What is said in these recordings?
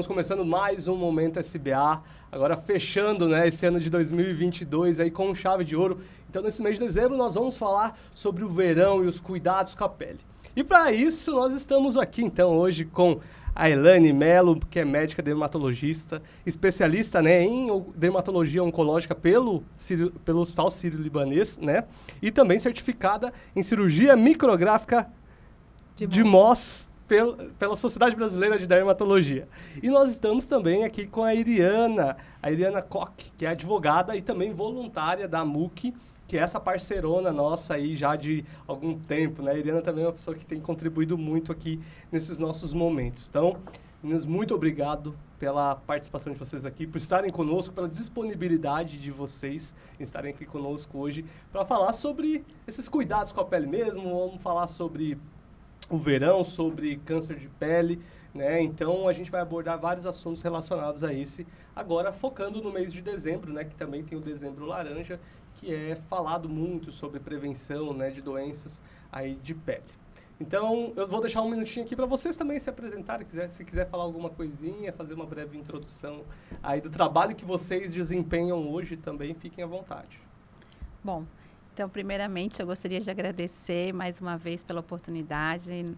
Estamos começando mais um Momento SBA, agora fechando, né, esse ano de 2022 aí com chave de ouro. Então, nesse mês de dezembro, nós vamos falar sobre o verão e os cuidados com a pele. E para isso, nós estamos aqui, então, hoje com a Elaine Mello, que é médica dermatologista, especialista, né, em dermatologia oncológica pelo Hospital Sírio-Libanês, né, e também certificada em cirurgia micrográfica de Mohs pela Sociedade Brasileira de Dermatologia. E nós estamos também aqui com a Iriana Koch, que é advogada e também voluntária da MUC, que é essa parceirona nossa aí já de algum tempo, né? A Iriana também é uma pessoa que tem contribuído muito aqui nesses nossos momentos. Então, meninas, muito obrigado pela participação de vocês aqui, por estarem conosco, pela disponibilidade de vocês em estarem aqui conosco hoje para falar sobre esses cuidados com a pele mesmo. Vamos falar sobre o verão, sobre câncer de pele, né? Então, a gente vai abordar vários assuntos relacionados a esse, agora focando no mês de dezembro, né? Que também tem o Dezembro Laranja, que é falado muito sobre prevenção, né, de doenças aí de pele. Então, eu vou deixar um minutinho aqui para vocês também se apresentarem, se quiser falar alguma coisinha, fazer uma breve introdução aí do trabalho que vocês desempenham hoje também, fiquem à vontade. Bom, então, primeiramente, eu gostaria de agradecer mais uma vez pela oportunidade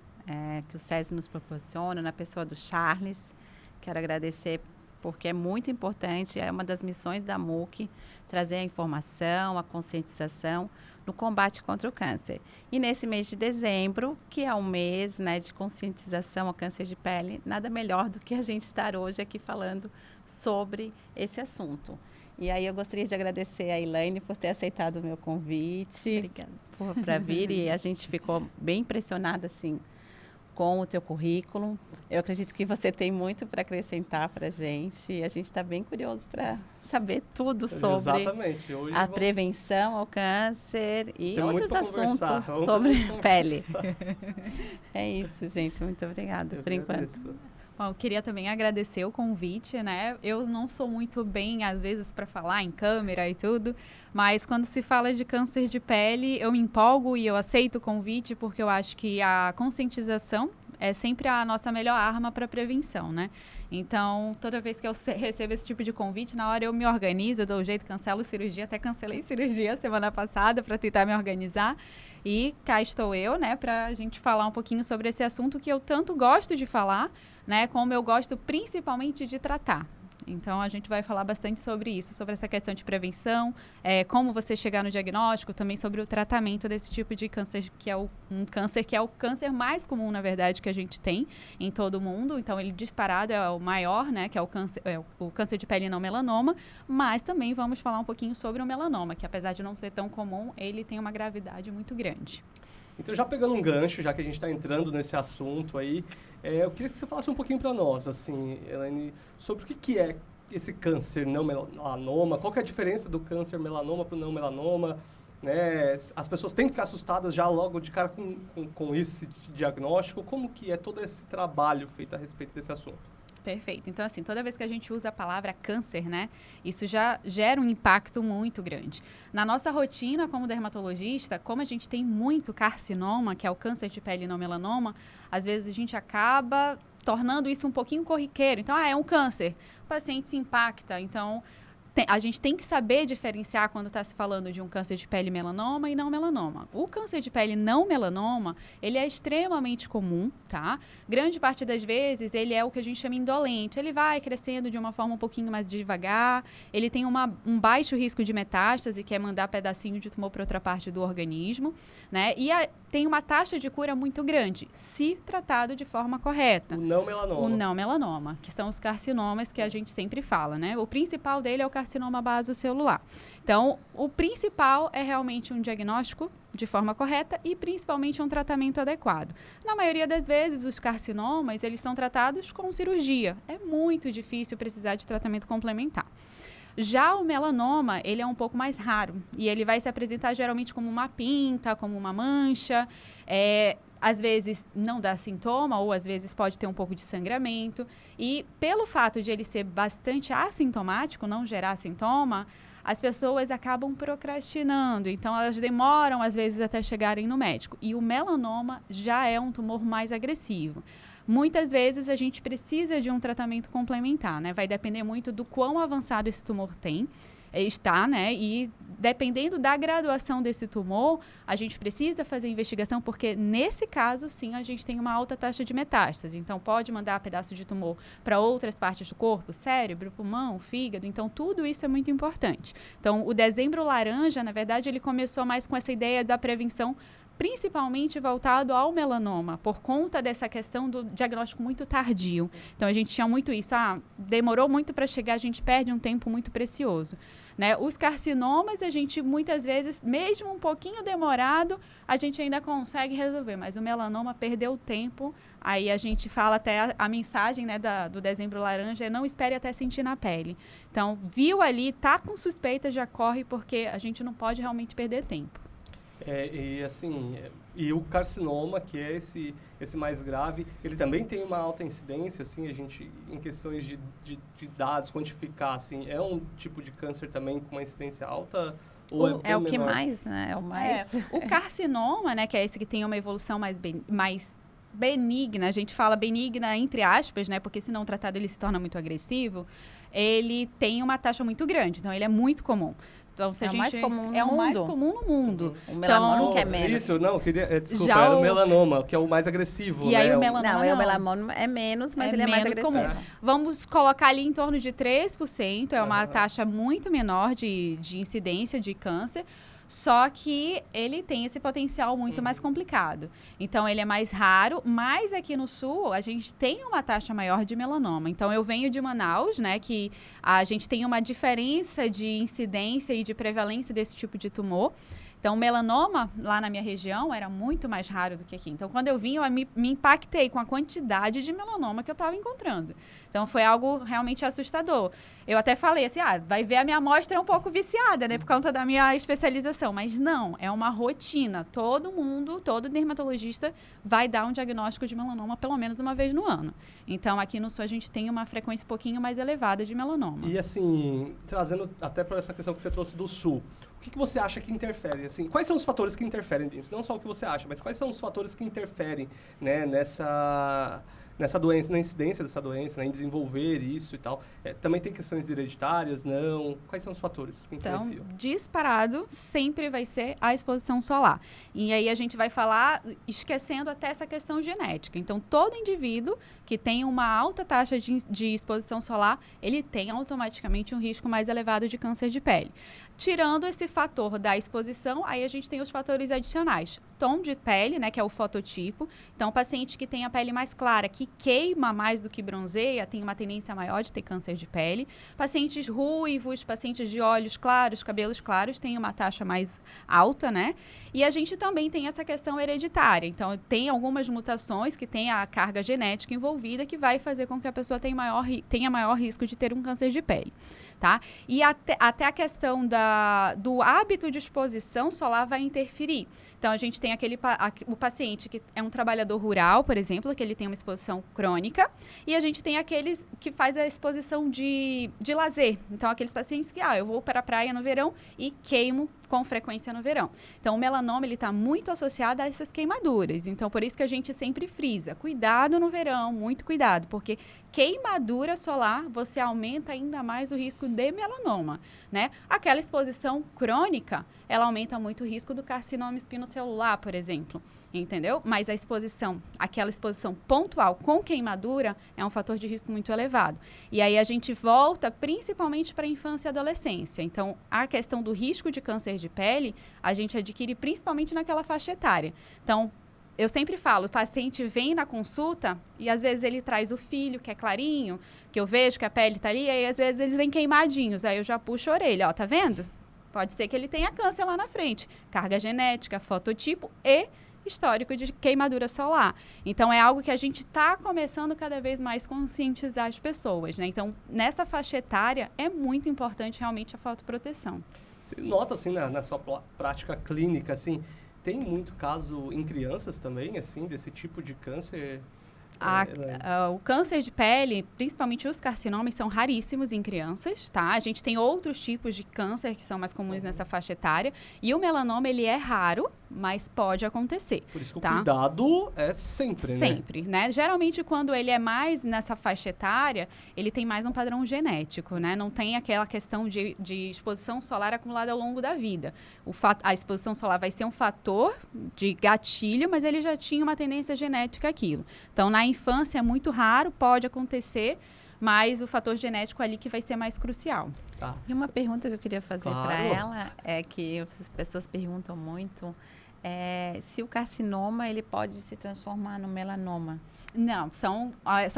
que o SESI nos proporciona, na pessoa do Charles. Quero agradecer porque é muito importante, é uma das missões da MUC, trazer a informação, a conscientização no combate contra o câncer. E nesse mês de dezembro, que é um mês, né, de conscientização ao câncer de pele, nada melhor do que a gente estar hoje aqui falando sobre esse assunto. E aí eu gostaria de agradecer a Elaine por ter aceitado o meu convite. Obrigada. Para vir, e a gente ficou bem impressionada, assim, com o teu currículo. Eu acredito que você tem muito para acrescentar para a gente. E a gente está bem curioso para saber tudo sobre a prevenção ao câncer e outros assuntos sobre pele. É isso, gente. Muito obrigada por enquanto. Bom, eu queria também agradecer o convite, né? Eu não sou muito bem, às vezes, para falar em câmera e tudo, mas quando se fala de câncer de pele, eu me empolgo e eu aceito o convite, porque eu acho que a conscientização é sempre a nossa melhor arma para prevenção, né? Então, toda vez que eu recebo esse tipo de convite, na hora eu me organizo, eu dou um jeito, cancelo cirurgia, até cancelei cirurgia semana passada para tentar me organizar. E cá estou eu, né, para a gente falar um pouquinho sobre esse assunto que eu tanto gosto de falar, né, como eu gosto principalmente de tratar. Então, a gente vai falar bastante sobre isso, sobre essa questão de prevenção, como você chegar no diagnóstico, também sobre o tratamento desse tipo de câncer, que é o câncer mais comum, na verdade, que a gente tem em todo o mundo. Então, ele disparado é o maior, né, que é o câncer de pele não melanoma, mas também vamos falar um pouquinho sobre o melanoma, que apesar de não ser tão comum, ele tem uma gravidade muito grande. Então, já pegando um gancho, já que a gente está entrando nesse assunto aí, eu queria que você falasse um pouquinho para nós, assim, Elaine, sobre o que é esse câncer não melanoma, qual que é a diferença do câncer melanoma para o não melanoma, né? As pessoas têm que ficar assustadas já logo de cara com esse diagnóstico, como que é todo esse trabalho feito a respeito desse assunto? Perfeito. Então, assim, toda vez que a gente usa a palavra câncer, né, isso já gera um impacto muito grande. Na nossa rotina como dermatologista, como a gente tem muito carcinoma, que é o câncer de pele não melanoma, às vezes a gente acaba tornando isso um pouquinho corriqueiro. Então, é um câncer. O paciente se impacta. Então, a gente tem que saber diferenciar quando está se falando de um câncer de pele melanoma e não melanoma. O câncer de pele não melanoma, ele é extremamente comum, tá? Grande parte das vezes, ele é o que a gente chama indolente. Ele vai crescendo de uma forma um pouquinho mais devagar, ele tem um baixo risco de metástase, que é mandar pedacinho de tumor para outra parte do organismo, né? E tem uma taxa de cura muito grande, se tratado de forma correta. O não melanoma. O não melanoma, que são os carcinomas que a gente sempre fala, né? O principal dele é o carcinoma basocelular. Então, o principal é realmente um diagnóstico de forma correta e principalmente um tratamento adequado. Na maioria das vezes, os carcinomas, eles são tratados com cirurgia. É muito difícil precisar de tratamento complementar. Já o melanoma, ele é um pouco mais raro e ele vai se apresentar geralmente como uma pinta, como uma mancha. Às vezes não dá sintoma ou às vezes pode ter um pouco de sangramento. E pelo fato de ele ser bastante assintomático, não gerar sintoma, as pessoas acabam procrastinando. Então, elas demoram às vezes até chegarem no médico. E o melanoma já é um tumor mais agressivo. muitas vezes a gente precisa de um tratamento complementar, né? Vai depender muito do quão avançado esse tumor está, né? E dependendo da graduação desse tumor, a gente precisa fazer investigação, porque nesse caso, sim, a gente tem uma alta taxa de metástase. Então, pode mandar pedaço de tumor para outras partes do corpo, cérebro, pulmão, fígado. Então, tudo isso é muito importante. Então, o Dezembro Laranja, na verdade, ele começou mais com essa ideia da prevenção, principalmente voltado ao melanoma, por conta dessa questão do diagnóstico muito tardio. Então, a gente tinha muito isso, demorou muito para chegar, a gente perde um tempo muito precioso. Né? Os carcinomas, a gente muitas vezes, mesmo um pouquinho demorado, a gente ainda consegue resolver, mas o melanoma perdeu tempo, aí a gente fala até a mensagem, né, do Dezembro Laranja, é não espere até sentir na pele. Então, viu ali, tá com suspeita, já corre, porque a gente não pode realmente perder tempo. E o carcinoma, que é esse mais grave, ele também tem uma alta incidência, assim, a gente, em questões de dados, quantificar, assim, é um tipo de câncer também com uma incidência alta? Ou é o que mais, né? É o mais... O carcinoma, né, que é esse que tem uma evolução mais benigna, a gente fala benigna entre aspas, né, porque se não tratado ele se torna muito agressivo, ele tem uma taxa muito grande, então ele é muito comum. Então, se é a gente, o mais comum no mundo. É o mais comum no mundo. O melanoma que é menos. Isso, não, desculpa, era o melanoma, que é o mais agressivo, e né? aí o melanoma o melanoma é menos, mas ele é mais agressivo. Comum. Vamos colocar ali em torno de 3%, é uma taxa muito menor de incidência de câncer. Só que ele tem esse potencial muito mais complicado. Então, ele é mais raro, mas aqui no Sul, a gente tem uma taxa maior de melanoma. Então, eu venho de Manaus, né, que a gente tem uma diferença de incidência e de prevalência desse tipo de tumor. Então, o melanoma, lá na minha região, era muito mais raro do que aqui. Então, quando eu vim, eu me impactei com a quantidade de melanoma que eu estava encontrando. Então, foi algo realmente assustador. Eu até falei assim, vai ver a minha amostra é um pouco viciada, né, por conta da minha especialização. Mas não, é uma rotina. Todo dermatologista vai dar um diagnóstico de melanoma pelo menos uma vez no ano. Então, aqui no Sul, a gente tem uma frequência um pouquinho mais elevada de melanoma. E, assim, trazendo até para essa questão que você trouxe do Sul, o que você acha que interfere? Assim, quais são os fatores que interferem nisso? Não só o que você acha, mas quais são os fatores que interferem, né, nessa doença, na incidência dessa doença, né, em desenvolver isso e tal? Também tem questões hereditárias, não? Quais são os fatores que influenciam? Então, disparado sempre vai ser a exposição solar. E aí a gente vai falar esquecendo até essa questão genética. Então, todo indivíduo que tem uma alta taxa de exposição solar, ele tem automaticamente um risco mais elevado de câncer de pele. Tirando esse fator da exposição, aí a gente tem os fatores adicionais. Tom de pele, né, que é o fototipo. Então, o paciente que tem a pele mais clara, que queima mais do que bronzeia, tem uma tendência maior de ter câncer de pele. Pacientes ruivos, pacientes de olhos claros, cabelos claros, têm uma taxa mais alta, né? E a gente também tem essa questão hereditária. Então, tem algumas mutações que têm a carga genética envolvida que vai fazer com que a pessoa tenha maior risco de ter um câncer de pele. Tá? E até a questão do hábito de exposição solar vai interferir. Então, a gente tem o paciente que é um trabalhador rural, por exemplo, que ele tem uma exposição crônica, e a gente tem aqueles que faz a exposição de lazer. Então, aqueles pacientes que, eu vou para a praia no verão e queimo com frequência no verão. Então, o melanoma está muito associado a essas queimaduras. Então, por isso que a gente sempre frisa. Cuidado no verão, muito cuidado, porque queimadura solar, você aumenta ainda mais o risco de melanoma, né? Aquela exposição crônica, ela aumenta muito o risco do carcinoma espinocelular, por exemplo, entendeu? Mas aquela exposição pontual com queimadura é um fator de risco muito elevado. E aí a gente volta principalmente para a infância e adolescência. Então, a questão do risco de câncer de pele, a gente adquire principalmente naquela faixa etária. Então, eu sempre falo, o paciente vem na consulta e às vezes ele traz o filho, que é clarinho, que eu vejo que a pele está ali, e aí às vezes eles vêm queimadinhos, aí eu já puxo a orelha, tá vendo? Pode ser que ele tenha câncer lá na frente. Carga genética, fototipo e histórico de queimadura solar. Então, é algo que a gente está começando cada vez mais conscientizar as pessoas, né? Então, nessa faixa etária, é muito importante realmente a fotoproteção. Você nota, assim, na sua prática clínica, assim, tem muito caso em crianças também, assim, desse tipo de câncer? O câncer de pele, principalmente os carcinomas, são raríssimos em crianças, tá? A gente tem outros tipos de câncer que são mais comuns nessa faixa etária. E o melanoma, ele é raro, mas pode acontecer. Por isso que tá? o cuidado é sempre, né? Sempre, né? Geralmente, quando ele é mais nessa faixa etária, ele tem mais um padrão genético, né? Não tem aquela questão de exposição solar acumulada ao longo da vida. A exposição solar vai ser um fator de gatilho, mas ele já tinha uma tendência genética àquilo. Então, na infância é muito raro, pode acontecer, mas o fator genético ali que vai ser mais crucial. Tá. E uma pergunta que eu queria fazer Claro. para ela é que as pessoas perguntam muito se o carcinoma ele pode se transformar no melanoma. Não, são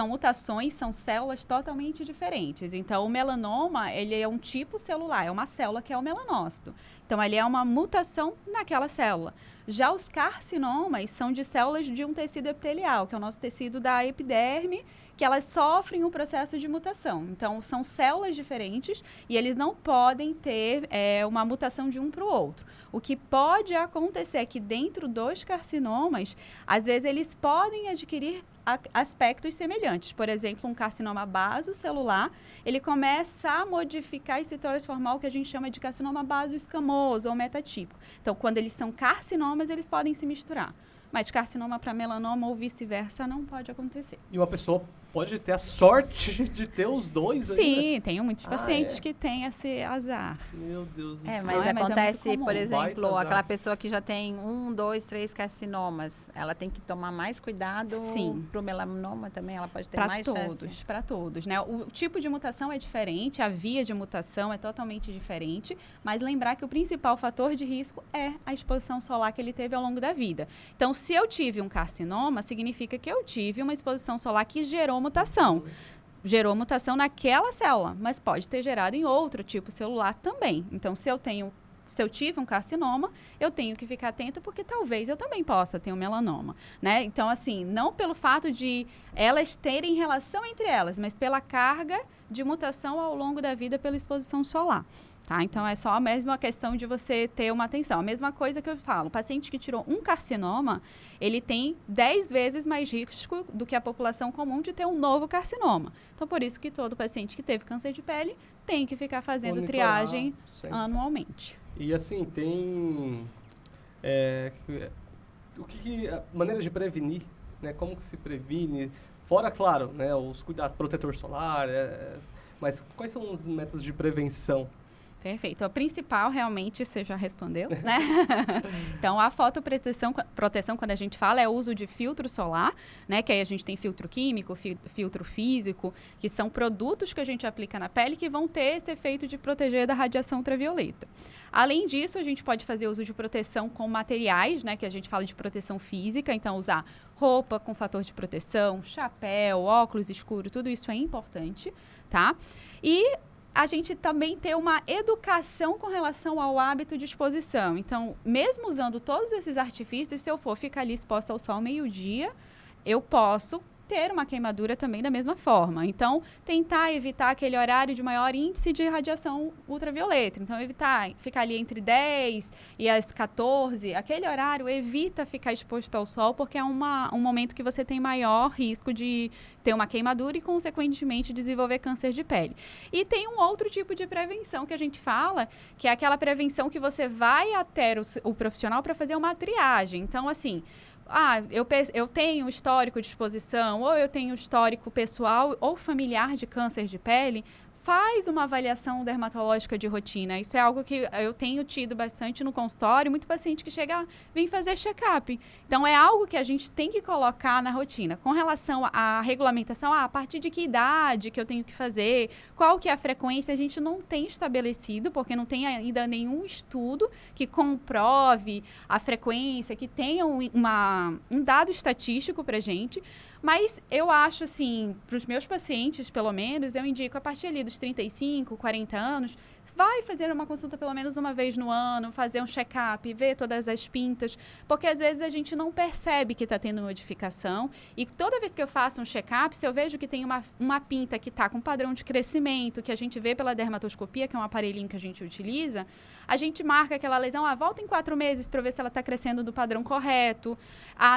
mutações, são células totalmente diferentes. Então, o melanoma, ele é um tipo celular, é uma célula que é o melanócito. Então, ele é uma mutação naquela célula. Já os carcinomas são de células de um tecido epitelial, que é o nosso tecido da epiderme, que elas sofrem um processo de mutação. Então, são células diferentes e eles não podem ter uma mutação de um para o outro. O que pode acontecer é que dentro dos carcinomas, às vezes eles podem adquirir aspectos semelhantes. Por exemplo, um carcinoma basocelular, ele começa a modificar e se transformar o que a gente chama de carcinoma basoescamoso ou metatípico. Então, quando eles são carcinomas, eles podem se misturar. Mas carcinoma para melanoma ou vice-versa não pode acontecer. E uma pessoa pode ter a sorte de ter os dois ainda? Sim, tenho muitos pacientes que têm esse azar. Meu Deus do céu. Mas Mas é muito acontece, comum. por Baita exemplo, azar. aquela pessoa que já tem 1, 2, 3 carcinomas, ela tem que tomar mais cuidado. Sim. Para o melanoma também, ela pode ter Para mais chance. para todos, né? O tipo de mutação é diferente, a via de mutação é totalmente diferente, mas lembrar que o principal fator de risco é a exposição solar que ele teve ao longo da vida. Então, se eu tive um carcinoma, significa que eu tive uma exposição solar que gerou mutação. Gerou mutação naquela célula, mas pode ter gerado em outro tipo celular também. Então, se eu tive um carcinoma, eu tenho que ficar atenta porque talvez eu também possa ter um melanoma, né? Então, assim, não pelo fato de elas terem relação entre elas, mas pela carga de mutação ao longo da vida pela exposição solar. Tá? Então, é só a mesma questão de você ter uma atenção. A mesma coisa que eu falo, o paciente que tirou um carcinoma, ele tem 10 vezes mais risco do que a população comum de ter um novo carcinoma. Então, por isso que todo paciente que teve câncer de pele tem que ficar fazendo Monitorar triagem sempre. anualmente. E assim, tem maneiras de prevenir, né? Como que se previne? Fora, claro, né, os cuidados, protetor solar, mas quais são os métodos de prevenção? Perfeito. A principal, realmente, você já respondeu, né? Então, a fotoproteção, quando a gente fala, é o uso de filtro solar, né? Que aí a gente tem filtro químico, filtro físico, que são produtos que a gente aplica na pele que vão ter esse efeito de proteger da radiação ultravioleta. Além disso, a gente pode fazer uso de proteção com materiais, né? Que a gente fala de proteção física, então usar roupa com fator de proteção, chapéu, óculos escuros, tudo isso é importante, tá? E a gente também ter uma educação com relação ao hábito de exposição. Então, mesmo usando todos esses artifícios, se eu for ficar ali exposta ao sol meio-dia, eu posso ter uma queimadura também da mesma forma. Então, tentar evitar aquele horário de maior índice de radiação ultravioleta. Então, evitar ficar ali entre 10 e as 14. Aquele horário, evita ficar exposto ao sol, porque é um momento que você tem maior risco de ter uma queimadura e, consequentemente, desenvolver câncer de pele. E tem um outro tipo de prevenção que a gente fala, que é aquela prevenção que você vai até o profissional para fazer uma triagem. Então, assim, eu tenho histórico de exposição, ou eu tenho histórico pessoal ou familiar de câncer de pele, faz uma avaliação dermatológica de rotina. Isso é algo que eu tenho tido bastante no consultório, muito paciente que chega, vem fazer check-up. Então, é algo que a gente tem que colocar na rotina. Com relação à regulamentação, a partir de que idade que eu tenho que fazer, qual que é a frequência, a gente não tem estabelecido, porque não tem ainda nenhum estudo que comprove a frequência, que tenha um dado estatístico para a gente. Mas eu acho, assim, para os meus pacientes, pelo menos, eu indico a partir ali dos 35, 40 anos, vai fazer uma consulta pelo menos uma vez no ano, fazer um check-up, ver todas as pintas, porque às vezes a gente não percebe que está tendo modificação e toda vez que eu faço um check-up, se eu vejo que tem uma pinta que está com padrão de crescimento, que a gente vê pela dermatoscopia, que é um aparelhinho que a gente utiliza, a gente marca aquela lesão, volta em 4 meses para ver se ela está crescendo do padrão correto.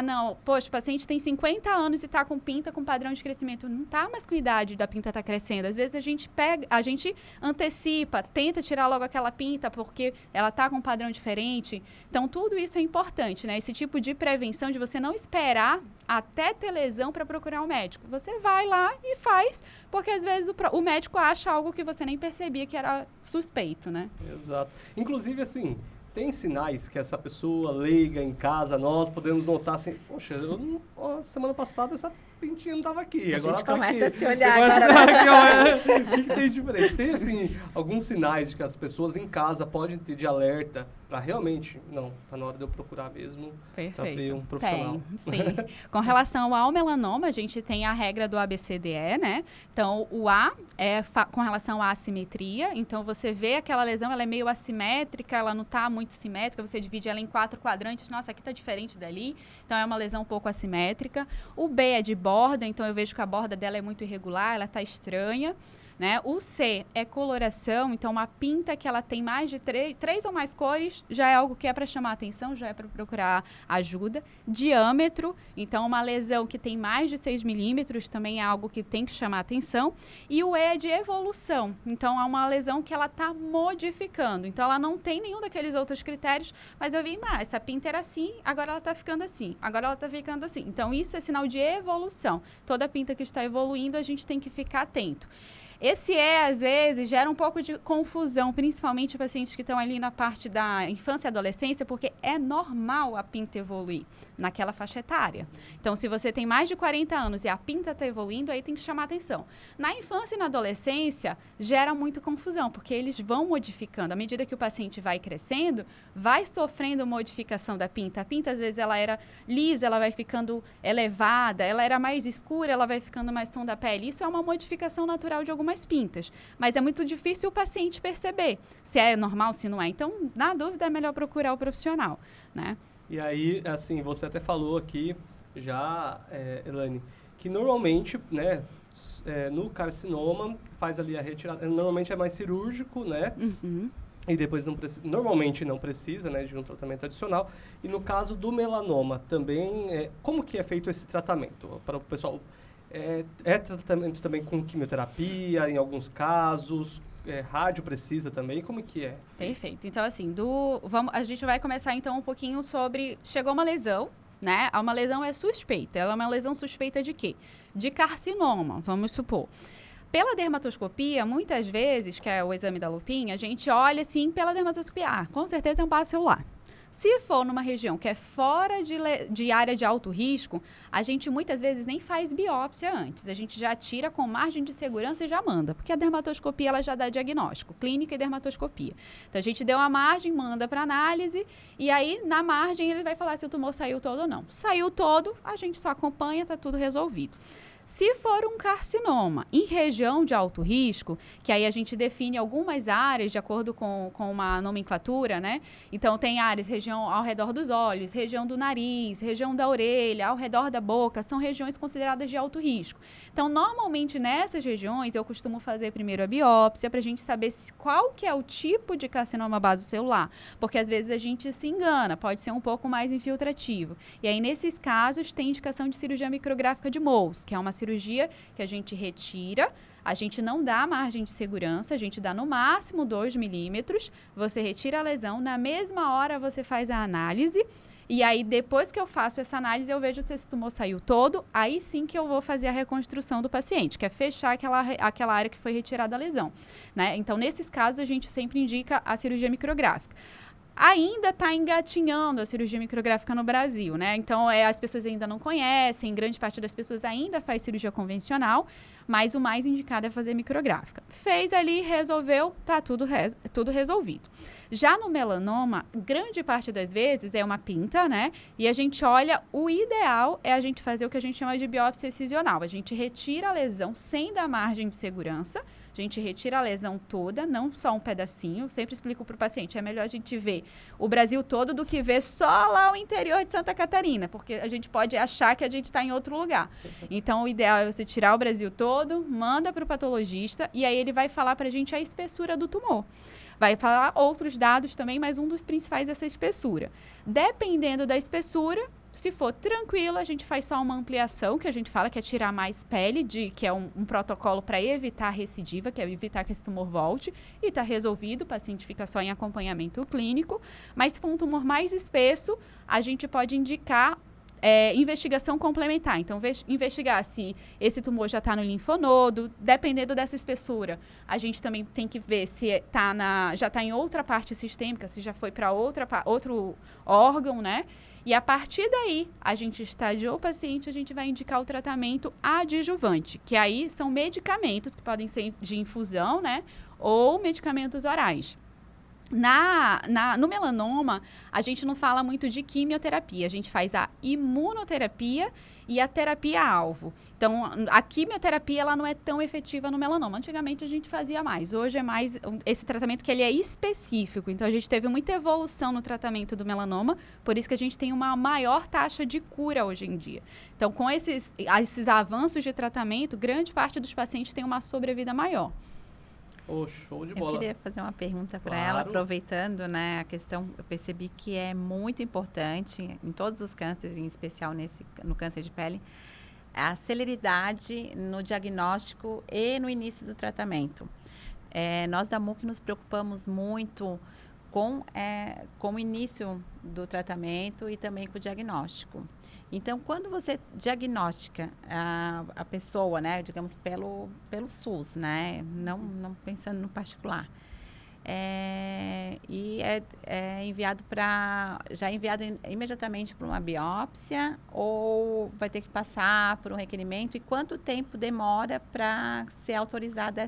Não, poxa, o paciente tem 50 anos e está com pinta com padrão de crescimento, não está mais com idade da pinta estar crescendo. Às vezes a gente antecipa, tenta tenta tirar logo aquela pinta porque ela está com um padrão diferente. Então, tudo isso é importante, né? Esse tipo de prevenção de você não esperar até ter lesão para procurar um médico. Você vai lá e faz, porque às vezes o médico acha algo que você nem percebia que era suspeito, né? Exato. Inclusive, assim, tem sinais que essa pessoa leiga em casa, nós podemos notar assim, poxa, semana passada essa pintinha não estava aqui, agora gente tá começa aqui. a se olhar agora. O que tem de diferente? Tem, assim, alguns sinais de que as pessoas em casa podem ter de alerta para realmente, não, tá na hora de eu procurar mesmo para ver um profissional. Tem, sim. Com relação ao melanoma, a gente tem a regra do ABCDE, né? Então, o A é com relação à assimetria. Então, você vê aquela lesão, ela é meio assimétrica, ela não está muito simétrica, você divide ela em 4 quadrantes. Nossa, aqui está diferente dali. Então, é uma lesão um pouco assimétrica. O B é de borda, então eu vejo que a borda dela é muito irregular, ela está estranha. Né? O C é coloração, então uma pinta que ela tem mais de 3 ou mais cores já é algo que é para chamar atenção, já é para procurar ajuda. Diâmetro, então uma lesão que tem mais de 6 milímetros também é algo que tem que chamar atenção. E o E é de evolução, então é uma lesão que ela está modificando, então ela não tem nenhum daqueles outros critérios, mas eu vi, essa pinta era assim, agora ela está ficando assim, agora ela está ficando assim. Então isso é sinal de evolução. Toda pinta que está evoluindo, a gente tem que ficar atento. Esse às vezes, gera um pouco de confusão, principalmente pacientes que estão ali na parte da infância e adolescência, porque é normal a pinta evoluir naquela faixa etária. Então, se você tem mais de 40 anos e a pinta está evoluindo, aí tem que chamar atenção. Na infância e na adolescência, gera muita confusão, porque eles vão modificando. À medida que o paciente vai crescendo, vai sofrendo modificação da pinta. A pinta, às vezes, ela era lisa, ela vai ficando elevada, ela era mais escura, ela vai ficando mais tom da pele. Isso é uma modificação natural de algumas pintas, mas é muito difícil o paciente perceber se é normal, se não é. Então, na dúvida, é melhor procurar o profissional, né? E aí, assim, você até falou aqui já, Elaine, que normalmente, né, no carcinoma, faz ali a retirada, normalmente é mais cirúrgico, né? Uhum. E depois normalmente não precisa, né, de um tratamento adicional. E no caso do melanoma também, como que é feito esse tratamento? Para o pessoal, é tratamento também com quimioterapia, em alguns casos, rádio precisa também, como que é? Perfeito. Então, assim, a gente vai começar, então, um pouquinho sobre... Chegou uma lesão, né? Uma lesão é suspeita. Ela é uma lesão suspeita de quê? De carcinoma, vamos supor. Pela dermatoscopia, muitas vezes, que é o exame da lupinha, a gente olha, assim, pela dermatoscopia. Com certeza é um vaso celular. Se for numa região que é fora de área de alto risco, a gente muitas vezes nem faz biópsia antes. A gente já tira com margem de segurança e já manda, porque a dermatoscopia ela já dá diagnóstico, clínica e dermatoscopia. Então, a gente deu a margem, manda para análise, e aí, na margem, ele vai falar se o tumor saiu todo ou não. Saiu todo, a gente só acompanha, está tudo resolvido. Se for um carcinoma em região de alto risco, que aí a gente define algumas áreas de acordo com uma nomenclatura, né? Então, tem áreas, região ao redor dos olhos, região do nariz, região da orelha, ao redor da boca, são regiões consideradas de alto risco. Então, normalmente, nessas regiões, eu costumo fazer primeiro a biópsia para a gente saber qual que é o tipo de carcinoma basocelular, porque às vezes a gente se engana, pode ser um pouco mais infiltrativo. E aí, nesses casos, tem indicação de cirurgia micrográfica de Mohs, que é uma cirurgia que a gente retira, a gente não dá margem de segurança, a gente dá no máximo 2 milímetros, você retira a lesão, na mesma hora você faz a análise, e aí depois que eu faço essa análise, eu vejo se esse tumor saiu todo, aí sim que eu vou fazer a reconstrução do paciente, que é fechar aquela área que foi retirada a lesão, né? Então, nesses casos, a gente sempre indica a cirurgia micrográfica. Ainda está engatinhando a cirurgia micrográfica no Brasil, né? Então, as pessoas ainda não conhecem, grande parte das pessoas ainda faz cirurgia convencional, mas o mais indicado é fazer micrográfica. Fez ali, resolveu, tá tudo resolvido. Já no melanoma, grande parte das vezes é uma pinta, né? E a gente olha, o ideal é a gente fazer o que a gente chama de biópsia excisional. A gente retira a lesão sem dar margem de segurança. A gente retira a lesão toda, não só um pedacinho. Eu sempre explico para o paciente, é melhor a gente ver o Brasil todo do que ver só lá o interior de Santa Catarina, porque a gente pode achar que a gente está em outro lugar. Então, o ideal é você tirar o Brasil todo, manda para o patologista, e aí ele vai falar para a gente a espessura do tumor. Vai falar outros dados também, mas um dos principais é essa espessura. Dependendo da espessura, Se for tranquilo, a gente faz só uma ampliação, que a gente fala que é tirar mais pele, que é um protocolo para evitar a recidiva, que é evitar que esse tumor volte, e está resolvido, o paciente fica só em acompanhamento clínico. Mas se for um tumor mais espesso, a gente pode indicar investigação complementar. Então, investigar se esse tumor já está no linfonodo, dependendo dessa espessura. A gente também tem que ver se já está em outra parte sistêmica, se já foi para outro órgão, né? E a partir daí, a gente estadiou o paciente, a gente vai indicar o tratamento adjuvante, que aí são medicamentos que podem ser de infusão, né? Ou medicamentos orais. No melanoma, a gente não fala muito de quimioterapia, a gente faz a imunoterapia e a terapia-alvo. Então, a quimioterapia ela não é tão efetiva no melanoma. Antigamente, a gente fazia mais. Hoje é mais esse tratamento que ele é específico. Então, a gente teve muita evolução no tratamento do melanoma, por isso que a gente tem uma maior taxa de cura hoje em dia. Então, com esses avanços de tratamento, grande parte dos pacientes tem uma sobrevida maior. Oh, show de bola. Eu queria fazer uma pergunta para Claro. ela, aproveitando, né, a questão, eu percebi que é muito importante em todos os cânceres, em especial no câncer de pele, a celeridade no diagnóstico e no início do tratamento. Nós da MUC nos preocupamos muito com o início do tratamento e também com o diagnóstico. Então, quando você diagnostica a pessoa, né, digamos, pelo SUS, né, não pensando no particular, já é enviado imediatamente para uma biópsia ou vai ter que passar por um requerimento? E quanto tempo demora para ser autorizada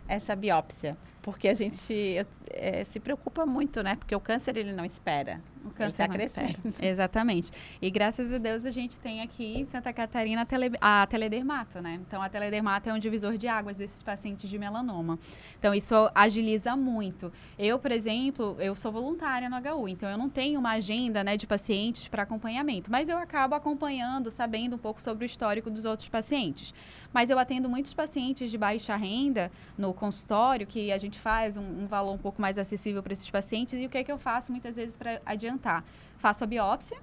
essa biópsia? Porque a gente se preocupa muito, né? Porque o câncer, ele não espera. O câncer está crescendo. Exatamente. E graças a Deus a gente tem aqui em Santa Catarina a teledermato, né? Então, a teledermato é um divisor de águas desses pacientes de melanoma. Então, isso agiliza muito. Eu, por exemplo, eu sou voluntária no HU, então eu não tenho uma agenda, né, de pacientes para acompanhamento, mas eu acabo acompanhando, sabendo um pouco sobre o histórico dos outros pacientes. Mas eu atendo muitos pacientes de baixa renda no consultório, que a gente faz um valor um pouco mais acessível para esses pacientes. E o que é que eu faço muitas vezes para adiantar? Faço a biópsia,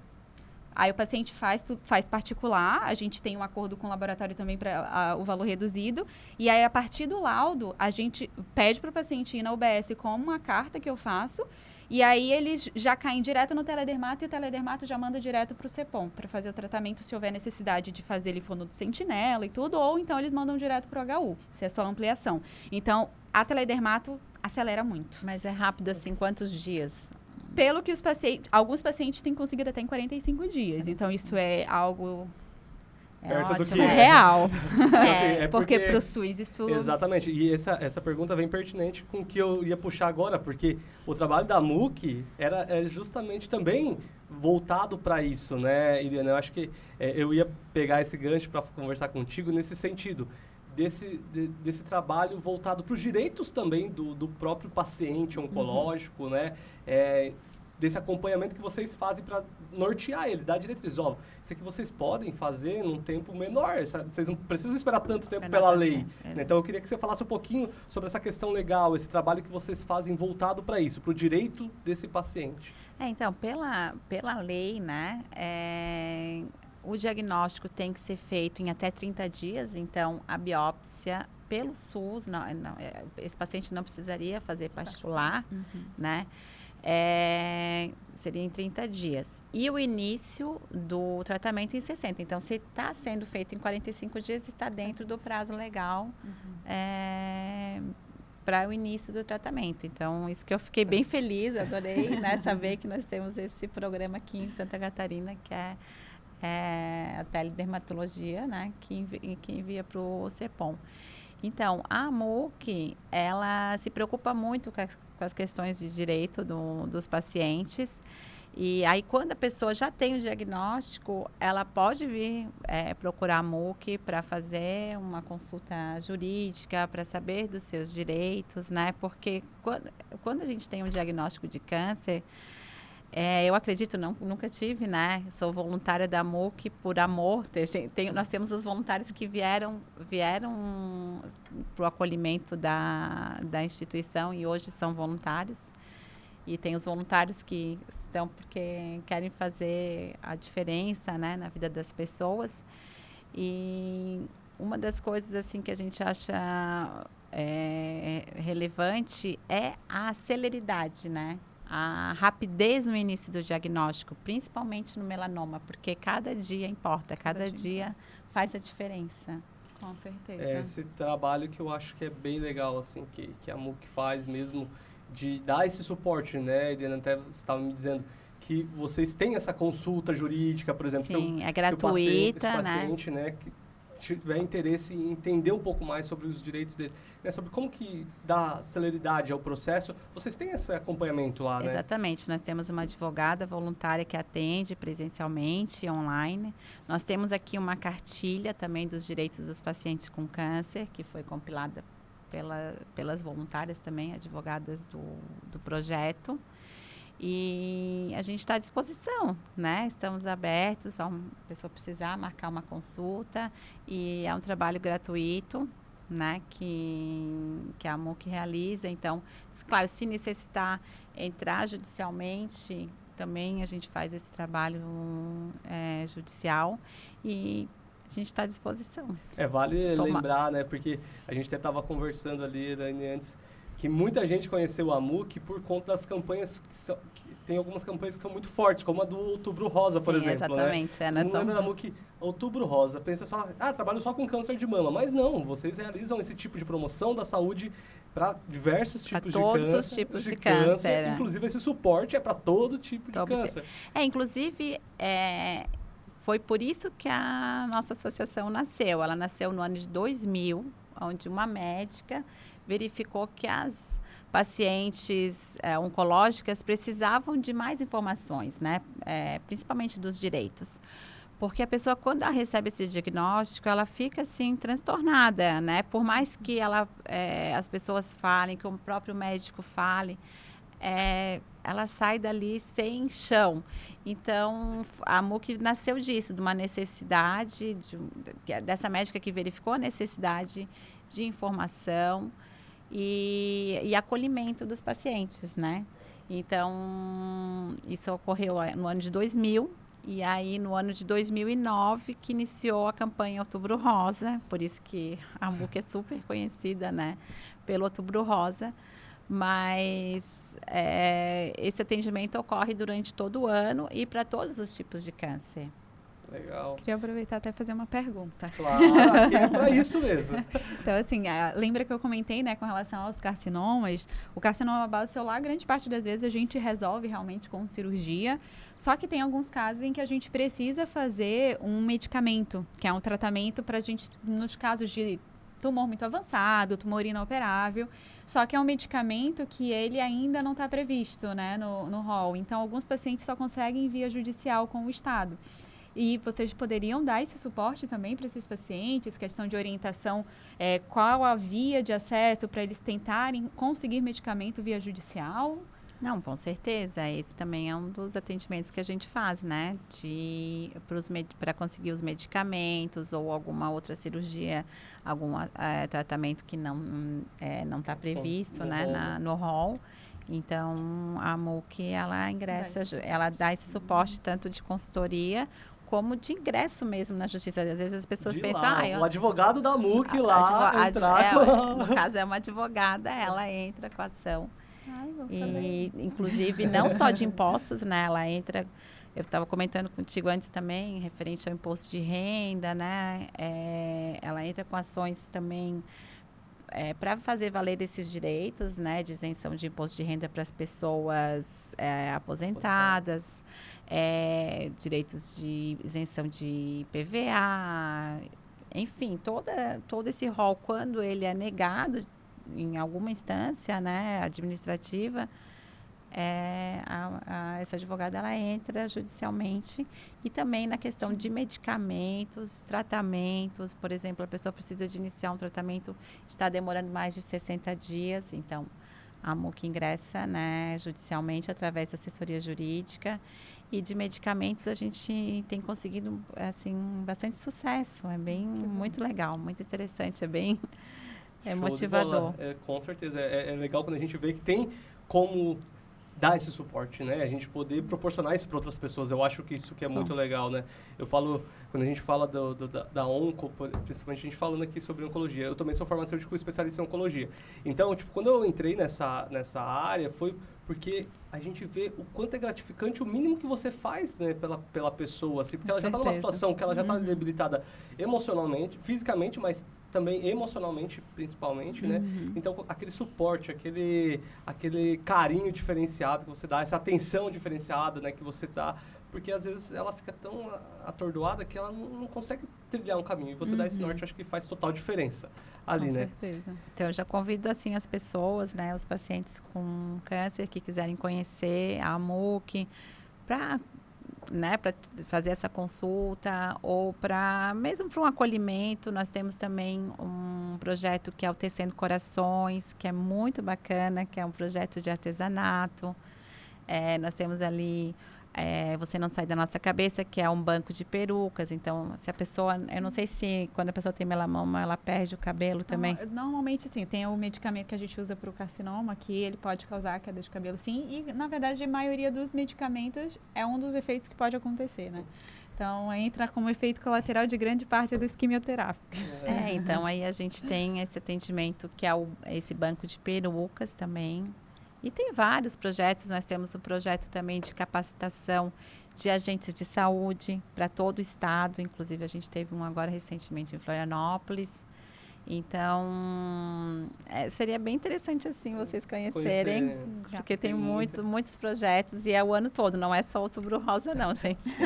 aí o paciente faz particular, a gente tem um acordo com o laboratório também para o valor reduzido, e aí a partir do laudo, a gente pede para o paciente ir na UBS com uma carta que eu faço, e aí eles já caem direto no teledermato e o teledermato já manda direto para o CEPOM para fazer o tratamento se houver necessidade de fazer linfonodo sentinela e tudo, ou então eles mandam direto para o HU, se é só ampliação. Então, a teledermato acelera muito. Mas é rápido assim, quantos dias? Pelo que alguns pacientes têm conseguido até em 45 dias. Então, isso é algo Perto do ótimo. que é real. Porque para o SUS isso... Exatamente. E essa pergunta vem pertinente com o que eu ia puxar agora, porque o trabalho da MUC é justamente também voltado para isso, né, Iriana? Eu acho que eu ia pegar esse gancho para conversar contigo nesse sentido. Desse trabalho voltado para os direitos também do próprio paciente oncológico, né? Desse acompanhamento que vocês fazem para nortear eles, dar diretrizes. Ó, isso aqui vocês podem fazer num tempo menor, vocês não precisam esperar tanto tempo pela lei. Né? Então, eu queria que você falasse um pouquinho sobre essa questão legal, esse trabalho que vocês fazem voltado para isso, para o direito desse paciente. Então, pela lei, né, o diagnóstico tem que ser feito em até 30 dias, então a biópsia pelo SUS, esse paciente não precisaria fazer particular, né? Seria em 30 dias. E o início do tratamento em 60. Então, se está sendo feito em 45 dias, está dentro do prazo legal para o início do tratamento. Então, isso que eu fiquei bem feliz, adorei, né, saber que nós temos esse programa aqui em Santa Catarina, que é a teledermatologia, né, que envia para o CEPOM. Então, a MUC, ela se preocupa muito com as questões de direito dos pacientes. E aí, quando a pessoa já tem o diagnóstico, ela pode vir procurar a MUC para fazer uma consulta jurídica, para saber dos seus direitos, né? Porque quando a gente tem um diagnóstico de câncer, eu acredito, nunca tive, né? Sou voluntária da MUC por amor. Nós temos os voluntários que vieram para o acolhimento da instituição e hoje são voluntários. E tem os voluntários que estão porque querem fazer a diferença, né, na vida das pessoas. E uma das coisas assim que a gente acha relevante é a celeridade, né? A rapidez no início do diagnóstico, principalmente no melanoma, porque cada dia importa, cada dia faz a diferença. Com certeza. Esse trabalho que eu acho que é bem legal, assim, que a MUC faz mesmo, de dar esse suporte, né? Eliana, até você estava me dizendo que vocês têm essa consulta jurídica, por exemplo. Sim, é gratuita, esse paciente, né? Que tiver interesse em entender um pouco mais sobre os direitos dele, né, sobre como que dá celeridade ao processo, vocês têm esse acompanhamento lá, né? Exatamente, nós temos uma advogada voluntária que atende presencialmente, online. Nós temos aqui uma cartilha também dos direitos dos pacientes com câncer, que foi compilada pelas voluntárias também, advogadas do projeto. E a gente está à disposição, né? Estamos abertos, se a pessoa precisar marcar uma consulta, e é um trabalho gratuito, né? Que a MUC realiza. Então, claro, se necessitar entrar judicialmente, também a gente faz esse trabalho judicial, e a gente está à disposição. Vale lembrar, né? Porque a gente até estava conversando ali, Dani, antes, que muita gente conheceu a MUC por conta das campanhas que tem algumas campanhas que são muito fortes, como a do Outubro Rosa, por exemplo. Exatamente. Né? Não lembra da MUC Outubro Rosa, pensa só, trabalho só com câncer de mama. Mas não, vocês realizam esse tipo de promoção da saúde para diversos tipos de câncer. Para todos os tipos de câncer. Inclusive, esse suporte é para todo tipo de câncer. Inclusive, foi por isso que a nossa associação nasceu. Ela nasceu no ano de 2000, onde uma médica verificou que as pacientes oncológicas precisavam de mais informações, né? Principalmente dos direitos. Porque a pessoa, quando ela recebe esse diagnóstico, ela fica, assim, transtornada, né? Por mais que as pessoas falem, que o próprio médico fale, ela sai dali sem chão. Então, a MUC nasceu disso, de uma necessidade, dessa médica que verificou a necessidade de informação e acolhimento dos pacientes, né? Então, isso ocorreu no ano de 2000, e aí no ano de 2009 que iniciou a campanha Outubro Rosa, por isso que a MUC é super conhecida, né? Pelo Outubro Rosa, mas esse atendimento ocorre durante todo o ano e para todos os tipos de câncer. Legal. Queria aproveitar até fazer uma pergunta. Claro, aqui é para isso mesmo. Então, assim, lembra que eu comentei, né, com relação aos carcinomas? O carcinoma base celular, grande parte das vezes a gente resolve realmente com cirurgia, só que tem alguns casos em que a gente precisa fazer um medicamento, que é um tratamento para a gente, nos casos de tumor muito avançado, tumor inoperável, só que é um medicamento que ele ainda não está previsto, né, no rol. Então, alguns pacientes só conseguem via judicial com o Estado. E vocês poderiam dar esse suporte também para esses pacientes, questão de orientação, qual a via de acesso para eles tentarem conseguir medicamento via judicial? Não, com certeza. Esse também é um dos atendimentos que a gente faz, né? Para conseguir os medicamentos ou alguma outra cirurgia, algum tratamento que não está previsto, né, no rol. Então, a MUC, ela dá esse suporte tanto de consultoria como de ingresso mesmo na justiça. Às vezes as pessoas pensam... o advogado da MUC lá entrar no caso, é uma advogada, ela entra com a ação. Ai, e, inclusive, não só de impostos, né? Ela entra... Eu estava comentando contigo antes também, referente ao imposto de renda, né? Ela entra com ações também para fazer valer esses direitos, né? De isenção de imposto de renda para as pessoas aposentadas, direitos de isenção de PVA, enfim, todo esse rol, quando ele é negado em alguma instância, né, administrativa, essa advogada ela entra judicialmente. E também na questão de medicamentos, tratamentos, por exemplo, a pessoa precisa de iniciar um tratamento, está demorando mais de 60 dias, então a MUC ingressa, né, judicialmente através da assessoria jurídica. E de medicamentos a gente tem conseguido, assim, bastante sucesso. É muito legal, muito interessante, é motivador. Com certeza. É legal quando a gente vê que tem como dar esse suporte, né? A gente poder proporcionar isso para outras pessoas. Eu acho que isso que é muito legal, né? Eu falo, quando a gente fala da onco, principalmente a gente falando aqui sobre oncologia, eu também sou farmacêutico especialista em oncologia. Então, tipo, quando eu entrei nessa área, foi porque a gente vê o quanto é gratificante o mínimo que você faz, né, pela pessoa, assim, porque ela já está numa situação que ela já está debilitada emocionalmente, fisicamente, mas também emocionalmente, principalmente, né? Então, aquele suporte, aquele carinho diferenciado que você dá, essa atenção diferenciada, né, que você dá, porque às vezes ela fica tão atordoada que ela não consegue trilhar um caminho. E você dá esse norte, acho que faz total diferença ali, né? Com certeza. Então, eu já convido, assim, as pessoas, né, os pacientes com câncer que quiserem conhecer a MUC, para fazer essa consulta ou mesmo para um acolhimento. Nós temos também um projeto que é o Tecendo Corações, que é muito bacana, que é um projeto de artesanato. Nós temos ali Você Não Sai da Nossa Cabeça, que é um banco de perucas. Então, se a pessoa... Eu não sei se quando a pessoa tem melanoma, ela perde o cabelo também. Normalmente, sim. Tem o medicamento que a gente usa para o carcinoma, que ele pode causar queda de cabelo, sim. E, na verdade, a maioria dos medicamentos é um dos efeitos que pode acontecer, né? Então, entra como efeito colateral de grande parte dos quimioterápicos. Então, aí a gente tem esse atendimento, que é esse banco de perucas também. E tem vários projetos. Nós temos um projeto também de capacitação de agentes de saúde para todo o estado. Inclusive, a gente teve um agora recentemente em Florianópolis. Então, seria bem interessante, assim, vocês conhecerem. Porque tem muitos projetos e é o ano todo. Não é só Outubro Rosa, não, gente.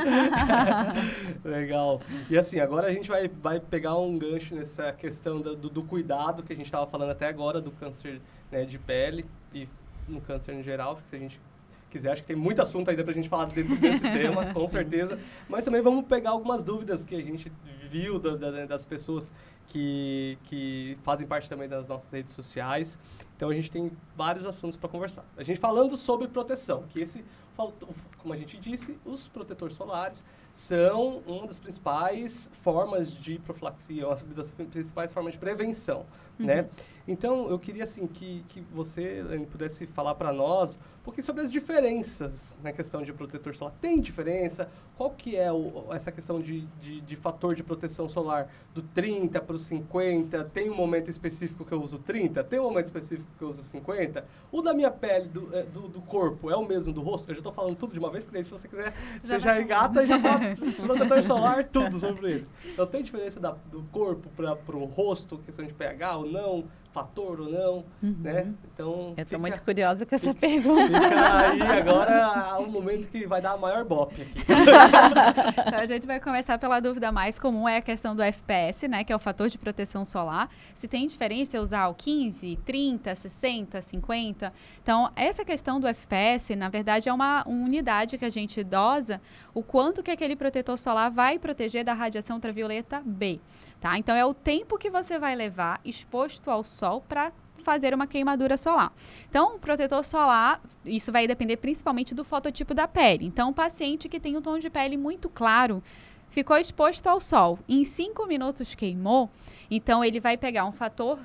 Legal. E assim, agora a gente vai pegar um gancho nessa questão do cuidado que a gente estava falando até agora, do câncer, né, de pele e no câncer em geral, se a gente quiser. Acho que tem muito assunto ainda pra gente falar dentro desse tema, com certeza. Mas também vamos pegar algumas dúvidas que a gente viu das pessoas que fazem parte também das nossas redes sociais. Então, a gente tem vários assuntos para conversar. A gente falando sobre proteção, que como a gente disse, os protetores solares são uma das principais formas de profilaxia, uma das principais formas de prevenção, né? Então, eu queria, assim, que você, Elaine, pudesse falar para nós um pouquinho sobre as diferenças na questão de protetor solar. Tem diferença? Qual que é essa questão de fator de proteção solar do 30 para o 50? Tem um momento específico que eu uso 30? Tem um momento específico que eu uso 50? O da minha pele, do corpo, é o mesmo do rosto? Eu já estou falando tudo de uma vez, porque aí, se você quiser, você já engata e já fala protetor solar, tudo sobre eles. Então, tem diferença do corpo para o rosto, questão de pH ou não? Fator ou não, né? Então, eu estou muito curiosa com essa pergunta. Fica aí agora é o momento que vai dar a maior bope aqui. Então, a gente vai começar pela dúvida mais comum, é a questão do FPS, né? Que é o fator de proteção solar. Se tem diferença usar o 15, 30, 60, 50. Então, essa questão do FPS, na verdade, é uma unidade que a gente dosa o quanto que aquele protetor solar vai proteger da radiação ultravioleta B. Tá? Então, é o tempo que você vai levar exposto ao sol para fazer uma queimadura solar. Então, o protetor solar, isso vai depender principalmente do fototipo da pele. Então, o paciente que tem um tom de pele muito claro, ficou exposto ao sol, em 5 minutos queimou, então ele vai pegar um fator,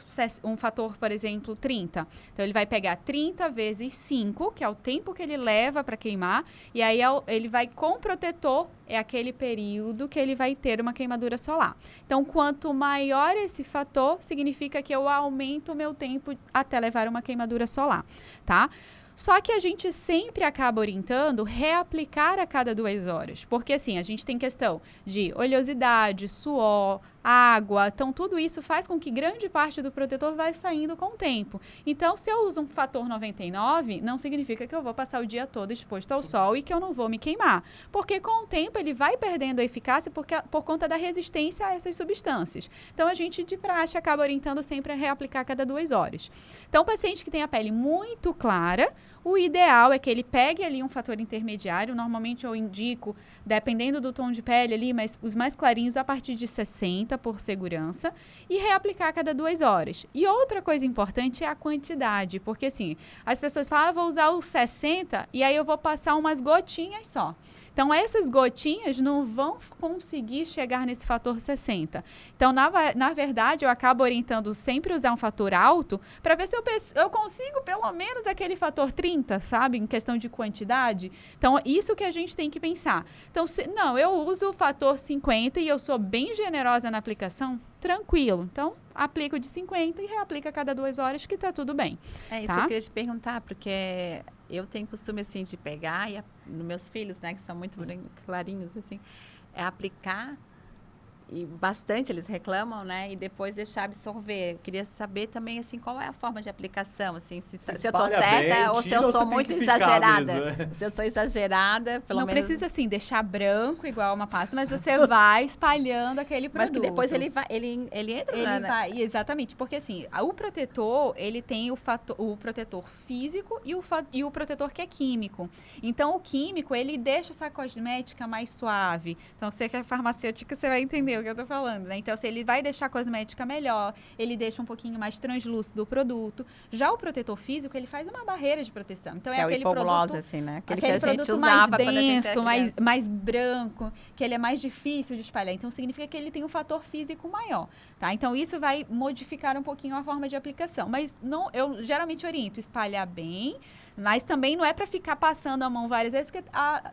por exemplo, 30. Então, ele vai pegar 30 vezes 5, que é o tempo que ele leva para queimar, e aí ele vai com o protetor, é aquele período que ele vai ter uma queimadura solar. Então, quanto maior esse fator, significa que eu aumento o meu tempo até levar uma queimadura solar, tá? Só que a gente sempre acaba orientando reaplicar a cada 2 horas. Porque, assim, a gente tem questão de oleosidade, suor, água. Então, tudo isso faz com que grande parte do protetor vai saindo com o tempo. Então, se eu uso um fator 99, não significa que eu vou passar o dia todo exposto ao sol e que eu não vou me queimar. Porque, com o tempo, ele vai perdendo a eficácia por conta da resistência a essas substâncias. Então, a gente, de praxe, acaba orientando sempre a reaplicar a cada 2 horas. Então, o paciente que tem a pele muito clara, o ideal é que ele pegue ali um fator intermediário. Normalmente eu indico, dependendo do tom de pele ali, mas os mais clarinhos a partir de 60 por segurança, e reaplicar a cada 2 horas. E outra coisa importante é a quantidade, porque assim, as pessoas falam, vou usar os 60 e aí eu vou passar umas gotinhas só. Então, essas gotinhas não vão conseguir chegar nesse fator 60. Então, na verdade, eu acabo orientando sempre usar um fator alto para ver se eu consigo pelo menos aquele fator 30, sabe? Em questão de quantidade. Então, isso que a gente tem que pensar. Então, não, eu uso o fator 50 e eu sou bem generosa na aplicação, tranquilo. Então, aplica o de 50 e reaplica a cada 2 horas que tá tudo bem. É isso tá? que eu queria te perguntar, porque eu tenho costume, assim, de pegar, nos meus filhos, né, que são muito clarinhos, assim, é aplicar, e bastante eles reclamam, né, e depois deixar absorver. Eu queria saber também, assim, qual é a forma de aplicação, assim, se eu tô certa bem, ou se eu sou muito exagerada. Mesmo. Se eu sou exagerada, pelo não menos... Não precisa, assim, deixar branco igual uma pasta, mas você vai espalhando aquele produto. Mas que depois ele entra Exatamente, porque assim, o protetor, ele tem o protetor físico e o protetor que é químico. Então, o químico, ele deixa essa cosmética mais suave. Então, você que é farmacêutica, você vai entender o que eu tô falando, né? Então, assim, ele vai deixar a cosmética melhor, ele deixa um pouquinho mais translúcido o produto. Já o protetor físico, ele faz uma barreira de proteção. Então, é aquele produto, assim, né? Aquele que a gente produto usava mais denso, mais mais branco, que ele é mais difícil de espalhar. Então, significa que ele tem um fator físico maior, tá? Então, isso vai modificar um pouquinho a forma de aplicação. Mas não, eu geralmente oriento espalhar bem, mas também não é para ficar passando a mão várias vezes, porque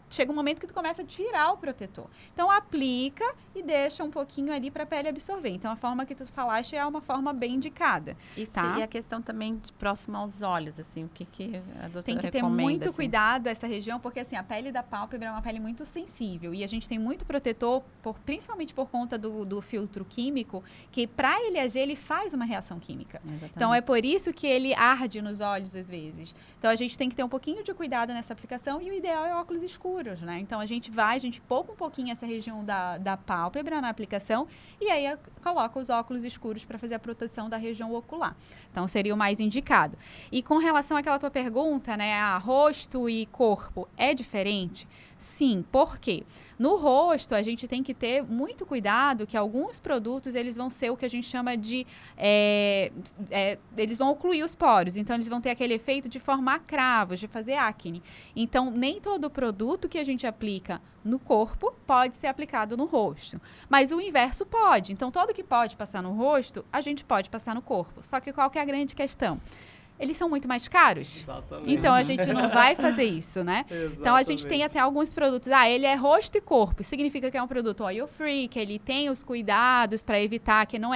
chega um momento que tu começa a tirar o protetor. Então, aplica e deixa um pouquinho ali para a pele absorver. Então, a forma que tu falaste é uma forma bem indicada. Tá? E a questão também de próximo aos olhos, assim, o que a doutora tem que ter recomenda, muito assim? cuidado essa região, porque assim, a pele da pálpebra é uma pele muito sensível e a gente tem muito protetor, principalmente por conta do filtro químico, que para ele agir, ele faz uma reação química. Exatamente. Então, é por isso que ele arde nos olhos às vezes. Então, a gente tem que ter um pouquinho de cuidado nessa aplicação e o ideal é óculos escuros, né? Então, a gente poupa um pouquinho essa região da pálpebra na aplicação e aí coloca os óculos escuros para fazer a proteção da região ocular. Então, seria o mais indicado. E com relação àquela tua pergunta, né? Rosto e corpo é diferente? Sim, por quê? No rosto, a gente tem que ter muito cuidado que alguns produtos, eles vão ser o que a gente chama de... eles vão ocluir os poros. Então, eles vão ter aquele efeito de formar cravos, de fazer acne. Então, nem todo produto que a gente aplica no corpo pode ser aplicado no rosto. Mas o inverso pode. Então, todo que pode passar no rosto, a gente pode passar no corpo. Só que qual que é a grande questão? Eles são muito mais caros. Exatamente. Então, a gente não vai fazer isso, né? Então, a gente tem até alguns produtos. Ele é rosto e corpo. Isso significa que é um produto oil free, que ele tem os cuidados para evitar que não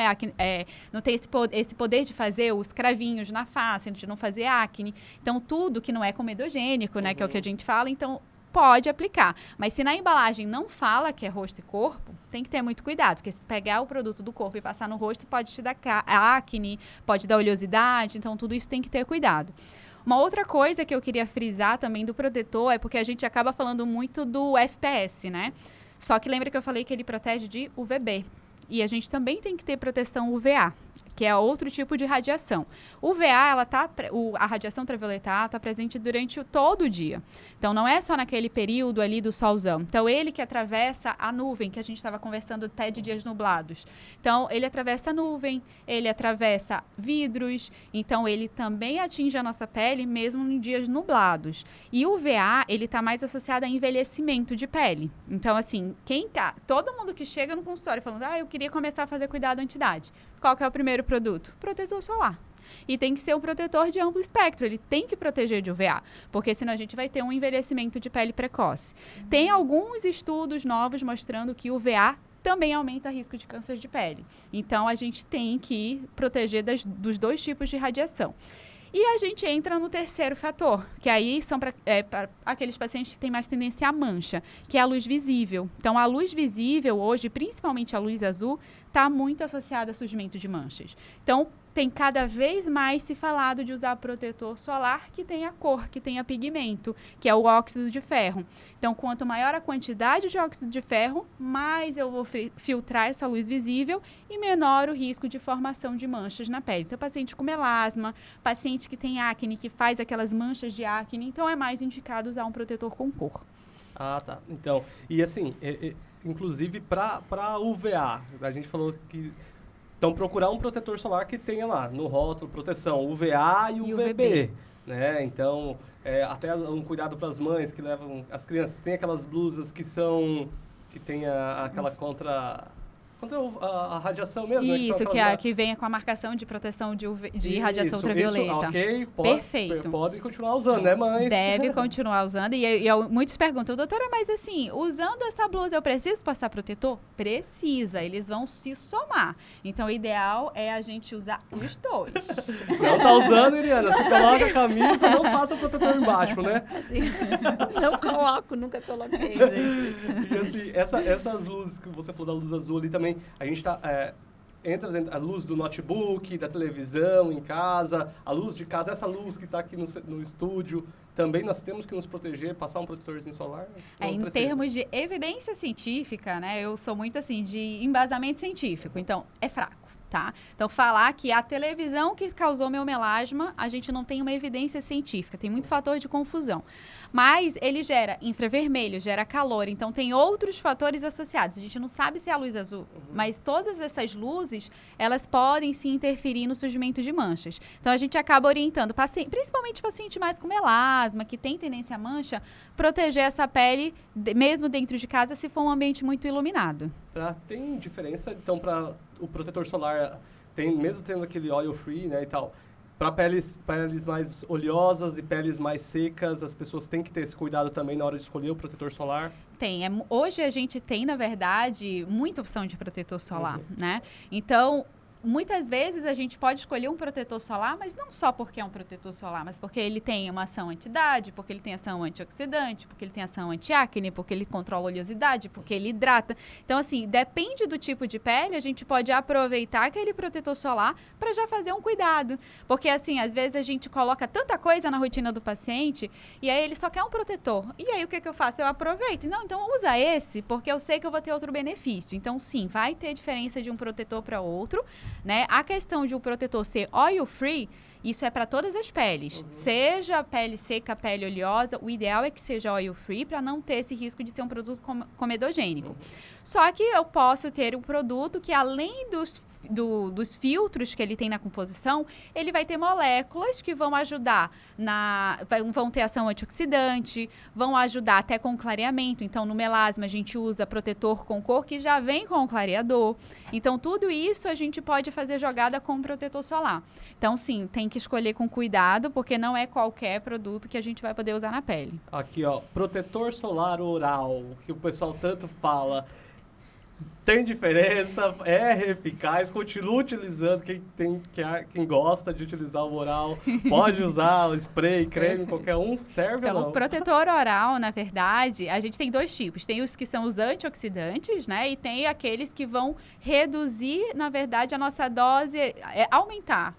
tem esse poder de fazer os cravinhos na face, de não fazer acne. Então, tudo que não é comedogênico, né? Que é o que a gente fala. Então, pode aplicar. Mas se na embalagem não fala que é rosto e corpo, tem que ter muito cuidado, porque se pegar o produto do corpo e passar no rosto, pode te dar acne, pode dar oleosidade, então tudo isso tem que ter cuidado. Uma outra coisa que eu queria frisar também do protetor é porque a gente acaba falando muito do FPS, né? Só que lembra que eu falei que ele protege de UVB. E a gente também tem que ter proteção UVA, que é outro tipo de radiação. UVA, a radiação ultravioleta está presente durante todo o dia. Então, não é só naquele período ali do solzão. Então, ele que atravessa a nuvem, que a gente estava conversando até de dias nublados. Então, ele atravessa a nuvem, ele atravessa vidros. Então, ele também atinge a nossa pele mesmo em dias nublados. E o UVA, ele está mais associado a envelhecimento de pele. Então, assim, todo mundo que chega no consultório falando, eu queria começar a fazer cuidado anti-idade. Qual que é o primeiro produto? Protetor solar. E tem que ser um protetor de amplo espectro, ele tem que proteger de UVA, porque senão a gente vai ter um envelhecimento de pele precoce. Tem alguns estudos novos mostrando que o UVA também aumenta o risco de câncer de pele. Então, a gente tem que proteger dos dois tipos de radiação. E a gente entra no terceiro fator, que aí são para aqueles pacientes que têm mais tendência à mancha, que é a luz visível. Então, a luz visível hoje, principalmente a luz azul, está muito associada a surgimento de manchas. Então, tem cada vez mais se falado de usar protetor solar que tenha cor, que tenha pigmento, que é o óxido de ferro. Então, quanto maior a quantidade de óxido de ferro, mais eu vou filtrar essa luz visível e menor o risco de formação de manchas na pele. Então, paciente com melasma, paciente que tem acne, que faz aquelas manchas de acne, então é mais indicado usar um protetor com cor. Ah, tá. Então, e assim, inclusive para UVA, a gente falou que... Então, procurar um protetor solar que tenha lá no rótulo proteção UVA e UVB, né? Então, até um cuidado para as mães que levam as crianças. Tem aquelas blusas que tem aquela contra a radiação mesmo, né? Isso, que venha com a marcação de proteção de radiação ultravioleta. Isso, ok, Perfeito. Pode continuar usando, né, mães? Deve continuar usando. E muitos perguntam, doutora, mas assim, usando essa blusa, eu preciso passar protetor? Precisa, eles vão se somar. Então, o ideal é a gente usar os dois. Não tá usando, Iriana? Você coloca a camisa, não passa o protetor embaixo, né? Assim, não coloco, nunca coloquei, gente. E assim, essas luzes que você falou da luz azul ali também, a gente entra dentro a luz do notebook, da televisão em casa, a luz de casa, essa luz que está aqui no estúdio, também nós temos que nos proteger, passar um protetorzinho solar? Em termos de evidência científica, né, eu sou muito assim, de embasamento científico, então é fraco. Tá? Então, falar que a televisão que causou meu melasma, a gente não tem uma evidência científica, tem muito fator de confusão. Mas ele gera infravermelho, gera calor, então tem outros fatores associados. A gente não sabe se é a luz azul, mas todas essas luzes, elas podem se interferir no surgimento de manchas. Então, a gente acaba orientando, principalmente paciente mais com melasma, que tem tendência a mancha, proteger essa pele, mesmo dentro de casa, se for um ambiente muito iluminado. Tem diferença, então, para o protetor solar, mesmo tendo aquele oil free, né, e tal, para peles mais oleosas e peles mais secas, as pessoas têm que ter esse cuidado também na hora de escolher o protetor solar? Tem. Hoje a gente tem, na verdade, muita opção de protetor solar, né? Então, muitas vezes a gente pode escolher um protetor solar, mas não só porque é um protetor solar, mas porque ele tem uma ação anti-idade, porque ele tem ação antioxidante, porque ele tem ação anti-acne, porque ele controla a oleosidade, porque ele hidrata. Então, assim, depende do tipo de pele, a gente pode aproveitar aquele protetor solar para já fazer um cuidado. Porque, assim, às vezes a gente coloca tanta coisa na rotina do paciente e aí ele só quer um protetor. E aí o que eu faço? Eu aproveito. Não, então usa esse, porque eu sei que eu vou ter outro benefício. Então, sim, vai ter diferença de um protetor para outro. Né? A questão de o protetor ser oil free, isso é para todas as peles. Seja pele seca, pele oleosa, o ideal é que seja oil free para não ter esse risco de ser um produto comedogênico. Só que eu posso ter um produto que, além dos filtros que ele tem na composição, ele vai ter moléculas que vão ajudar vão ter ação antioxidante, vão ajudar até com clareamento. Então, no melasma, a gente usa protetor com cor que já vem com o clareador. Então, tudo isso a gente pode fazer jogada com protetor solar. Então, sim, tem que escolher com cuidado, porque não é qualquer produto que a gente vai poder usar na pele. Aqui, ó, protetor solar oral, que o pessoal tanto fala. Tem diferença, é eficaz, continua utilizando. Quem gosta de utilizar o oral, pode usar o spray, creme, qualquer um, serve ou não? Então, o protetor oral, na verdade, a gente tem dois tipos. Tem os que são os antioxidantes, né? E tem aqueles que vão reduzir, na verdade, a nossa dose, aumentar.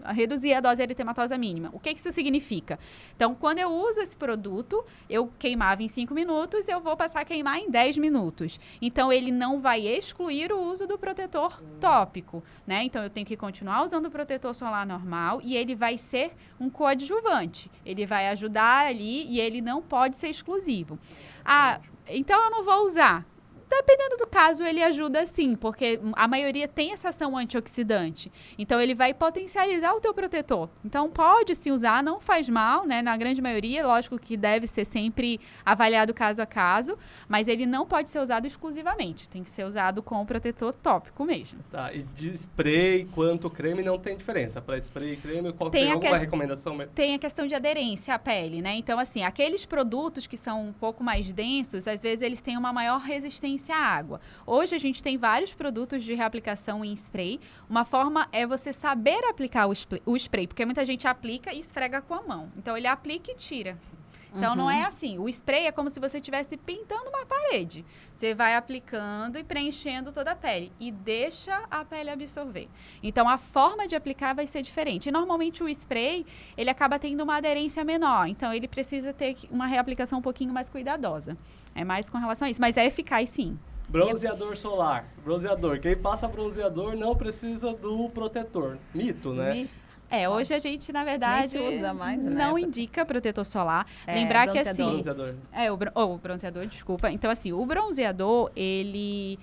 Reduzir a dose eritematosa mínima. O que isso significa? Então, quando eu uso esse produto, eu queimava em 5 minutos, eu vou passar a queimar em 10 minutos. Então, ele não vai excluir o uso do protetor tópico, né? Então, eu tenho que continuar usando o protetor solar normal e ele vai ser um coadjuvante. Ele vai ajudar ali e ele não pode ser exclusivo. Então, eu não vou usar. Dependendo do caso, ele ajuda sim, porque a maioria tem essa ação antioxidante. Então, ele vai potencializar o teu protetor. Então, pode se usar, não faz mal, né? Na grande maioria, lógico que deve ser sempre avaliado caso a caso, mas ele não pode ser usado exclusivamente. Tem que ser usado com o protetor tópico mesmo. Tá, e de spray quanto creme não tem diferença? Para spray e creme, tem alguma recomendação? Tem a questão de aderência à pele, né? Então, assim, aqueles produtos que são um pouco mais densos, às vezes eles têm uma maior resistência à água. Hoje a gente tem vários produtos de reaplicação em spray. Uma forma é você saber aplicar o spray, porque muita gente aplica e esfrega com a mão. Então ele aplica e tira. Então não é assim. O spray é como se você estivesse pintando uma parede. Você vai aplicando e preenchendo toda a pele e deixa a pele absorver. Então a forma de aplicar vai ser diferente. E normalmente o spray, ele acaba tendo uma aderência menor. Então ele precisa ter uma reaplicação um pouquinho mais cuidadosa. É mais com relação a isso, mas é eficaz sim. Bronzeador solar. Bronzeador. Quem passa bronzeador não precisa do protetor. Mito, né? Hoje a gente, na verdade, usa mais, né? Não indica protetor solar. Lembrar que assim... Bronzeador. O bronzeador, desculpa. Então, assim, o bronzeador, ele...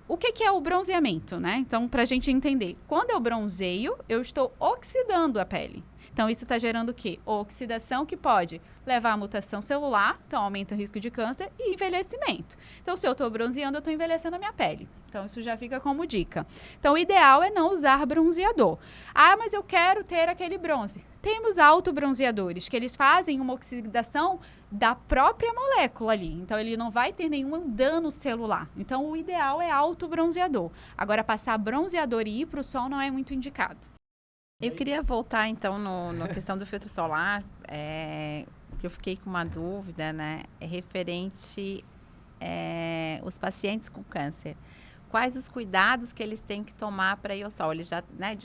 O que é o bronzeamento, né? Então, pra gente entender. Quando eu bronzeio, eu estou oxidando a pele. Então, isso está gerando o quê? Oxidação, que pode levar a mutação celular, então aumenta o risco de câncer, e envelhecimento. Então, se eu estou bronzeando, eu estou envelhecendo a minha pele. Então, isso já fica como dica. Então, o ideal é não usar bronzeador. Ah, mas eu quero ter aquele bronze. Temos autobronzeadores, que eles fazem uma oxidação da própria molécula ali. Então, ele não vai ter nenhum dano celular. Então, o ideal é autobronzeador. Agora, passar bronzeador e ir para o sol não é muito indicado. Eu queria voltar, então, na questão do filtro solar, que eu fiquei com uma dúvida, né? É referente os pacientes com câncer. Quais os cuidados que eles têm que tomar para ir ao sol? Eles já, né,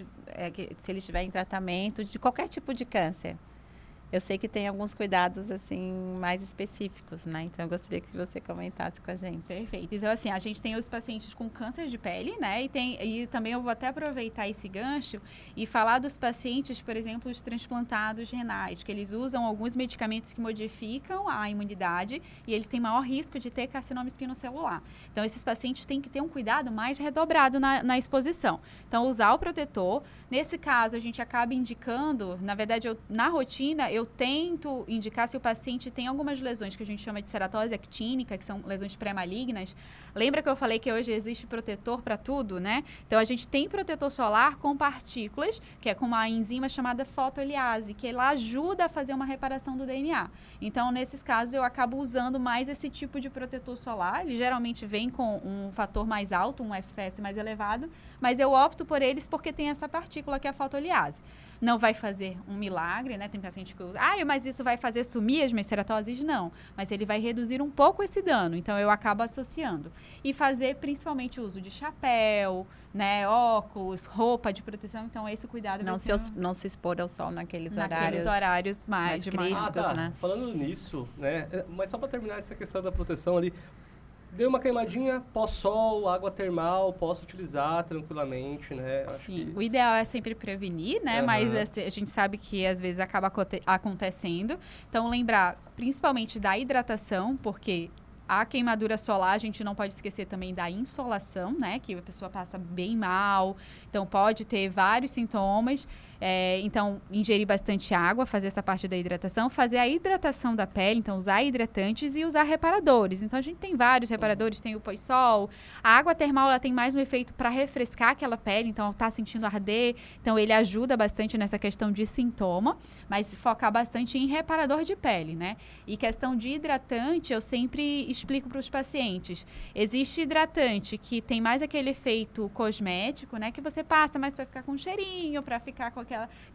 se eles estiverem em tratamento de qualquer tipo de câncer. Eu sei que tem alguns cuidados, assim, mais específicos, né? Então, eu gostaria que você comentasse com a gente. Perfeito. Então, assim, a gente tem os pacientes com câncer de pele, né? E também eu vou até aproveitar esse gancho e falar dos pacientes, por exemplo, os transplantados renais, que eles usam alguns medicamentos que modificam a imunidade e eles têm maior risco de ter carcinoma espinocelular. Então, esses pacientes têm que ter um cuidado mais redobrado na exposição. Então, usar o protetor. Nesse caso, a gente acaba indicando, na verdade, na rotina, eu tento indicar se o paciente tem algumas lesões que a gente chama de ceratose actínica, que são lesões pré-malignas. Lembra que eu falei que hoje existe protetor para tudo, né? Então, a gente tem protetor solar com partículas, que é com uma enzima chamada fotoeliase, que ela ajuda a fazer uma reparação do DNA. Então, nesses casos, eu acabo usando mais esse tipo de protetor solar. Ele geralmente vem com um fator mais alto, um FPS mais elevado, mas eu opto por eles porque tem essa partícula que é a fotoeliase. Não vai fazer um milagre, né? Tem paciente que usa, mas isso vai fazer sumir as minhas ceratoses? Não, mas ele vai reduzir um pouco esse dano, então eu acabo associando. E fazer principalmente uso de chapéu, né? Óculos, roupa de proteção, então esse cuidado Não se expor ao sol naqueles horários mais críticos, né? Falando nisso, né? Mas só para terminar essa questão da proteção ali, deu uma queimadinha, pós-sol, água termal, posso utilizar tranquilamente, né? Sim, o ideal é sempre prevenir, né? Uhum. Mas a gente sabe que às vezes acaba acontecendo. Então, lembrar principalmente da hidratação, porque a queimadura solar, a gente não pode esquecer também da insolação, né? Que a pessoa passa bem mal, então pode ter vários sintomas. Então, ingerir bastante água, fazer essa parte da hidratação, fazer a hidratação da pele, então usar hidratantes e usar reparadores. Então, a gente tem vários reparadores, tem o pós-sol. A água termal, ela tem mais um efeito para refrescar aquela pele, então tá sentindo arder, então ele ajuda bastante nessa questão de sintoma, mas focar bastante em reparador de pele, né? E questão de hidratante, eu sempre explico para os pacientes. Existe hidratante que tem mais aquele efeito cosmético, né? Que você passa mais para ficar com cheirinho, para ficar com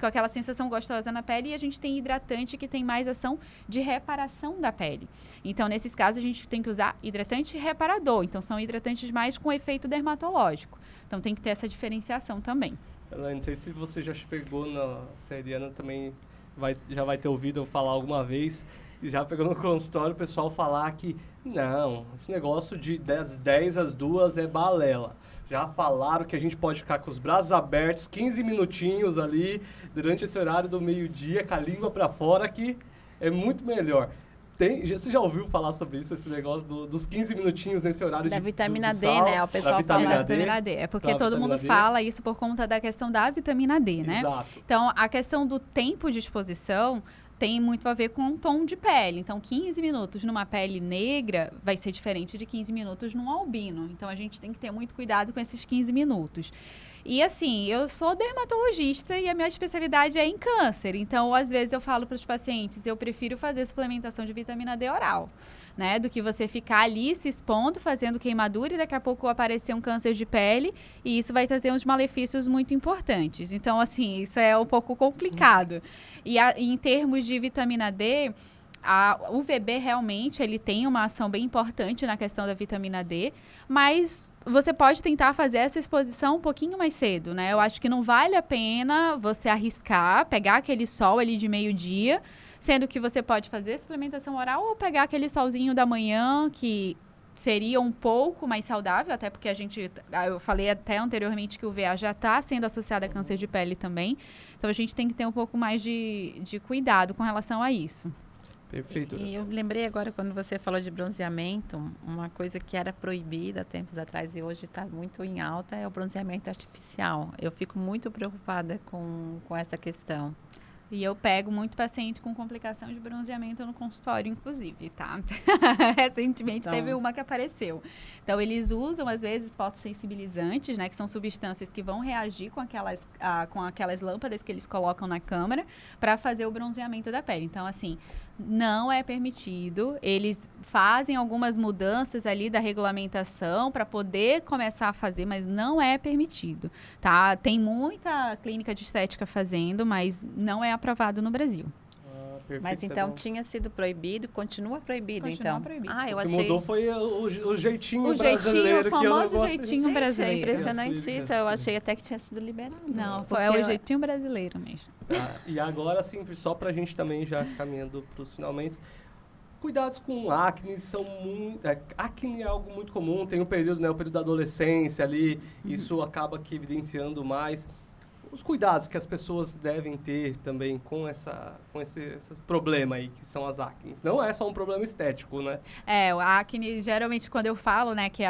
aquela sensação gostosa na pele, e a gente tem hidratante que tem mais ação de reparação da pele. Então, nesses casos, a gente tem que usar hidratante reparador. Então, são hidratantes mais com efeito dermatológico. Então, tem que ter essa diferenciação também. Elaine, não sei se você já chegou na Seriana, também já vai ter ouvido eu falar alguma vez, e já pegou no consultório o pessoal falar que não, esse negócio das 10 às 2 é balela. Já falaram que a gente pode ficar com os braços abertos 15 minutinhos ali durante esse horário do meio-dia, com a língua para fora, que é muito melhor. Você já ouviu falar sobre isso, esse negócio dos 15 minutinhos nesse horário da de vitamina do D, sal, né? O pessoal fala da vitamina D. É porque todo mundo fala isso por conta da questão da vitamina D, né? Exato. Então, a questão do tempo de exposição tem muito a ver com o tom de pele. Então, 15 minutos numa pele negra vai ser diferente de 15 minutos num albino. Então, a gente tem que ter muito cuidado com esses 15 minutos. E assim, eu sou dermatologista e a minha especialidade é em câncer. Então, às vezes eu falo para os pacientes, eu prefiro fazer suplementação de vitamina D oral, né? Do que você ficar ali se expondo, fazendo queimadura e daqui a pouco aparecer um câncer de pele e isso vai trazer uns malefícios muito importantes. Então, assim, isso é um pouco complicado. E em termos de vitamina D, o UVB realmente ele tem uma ação bem importante na questão da vitamina D, mas você pode tentar fazer essa exposição um pouquinho mais cedo, né? Eu acho que não vale a pena você arriscar, pegar aquele sol ali de meio-dia, sendo que você pode fazer suplementação oral ou pegar aquele solzinho da manhã, que seria um pouco mais saudável, até porque eu falei até anteriormente que o VA já está sendo associado a câncer de pele também. Então, a gente tem que ter um pouco mais de cuidado com relação a isso. Perfeito. E eu lembrei agora, quando você falou de bronzeamento, uma coisa que era proibida tempos atrás e hoje está muito em alta é o bronzeamento artificial. Eu fico muito preocupada com essa questão. E eu pego muito paciente com complicação de bronzeamento no consultório, inclusive, tá? Recentemente teve uma que apareceu. Então, eles usam, às vezes, fotossensibilizantes, né? Que são substâncias que vão reagir com aquelas lâmpadas que eles colocam na câmara para fazer o bronzeamento da pele. Então, assim, não é permitido. Eles fazem algumas mudanças ali da regulamentação para poder começar a fazer, mas não é permitido, tá? Tem muita clínica de estética fazendo, mas não é aprovado no Brasil. Perfeito, mas então tinha sido proibido, continua proibido, então. Proibido. Ah, eu o que achei... mudou foi o jeitinho brasileiro. O famoso jeitinho Gente, brasileiro. É impressionante isso, eu achei até que tinha sido liberado. Não, é o jeitinho brasileiro mesmo. E agora, assim, só pra gente também já caminhando pros finalmente, cuidados com acne são muito... acne é algo muito comum, tem um período, né, o período da adolescência ali, isso acaba que evidenciando mais. Os cuidados que as pessoas devem ter também com esse problema aí, que são as acnes. Não é só um problema estético, né? O acne, geralmente, quando eu falo, né, que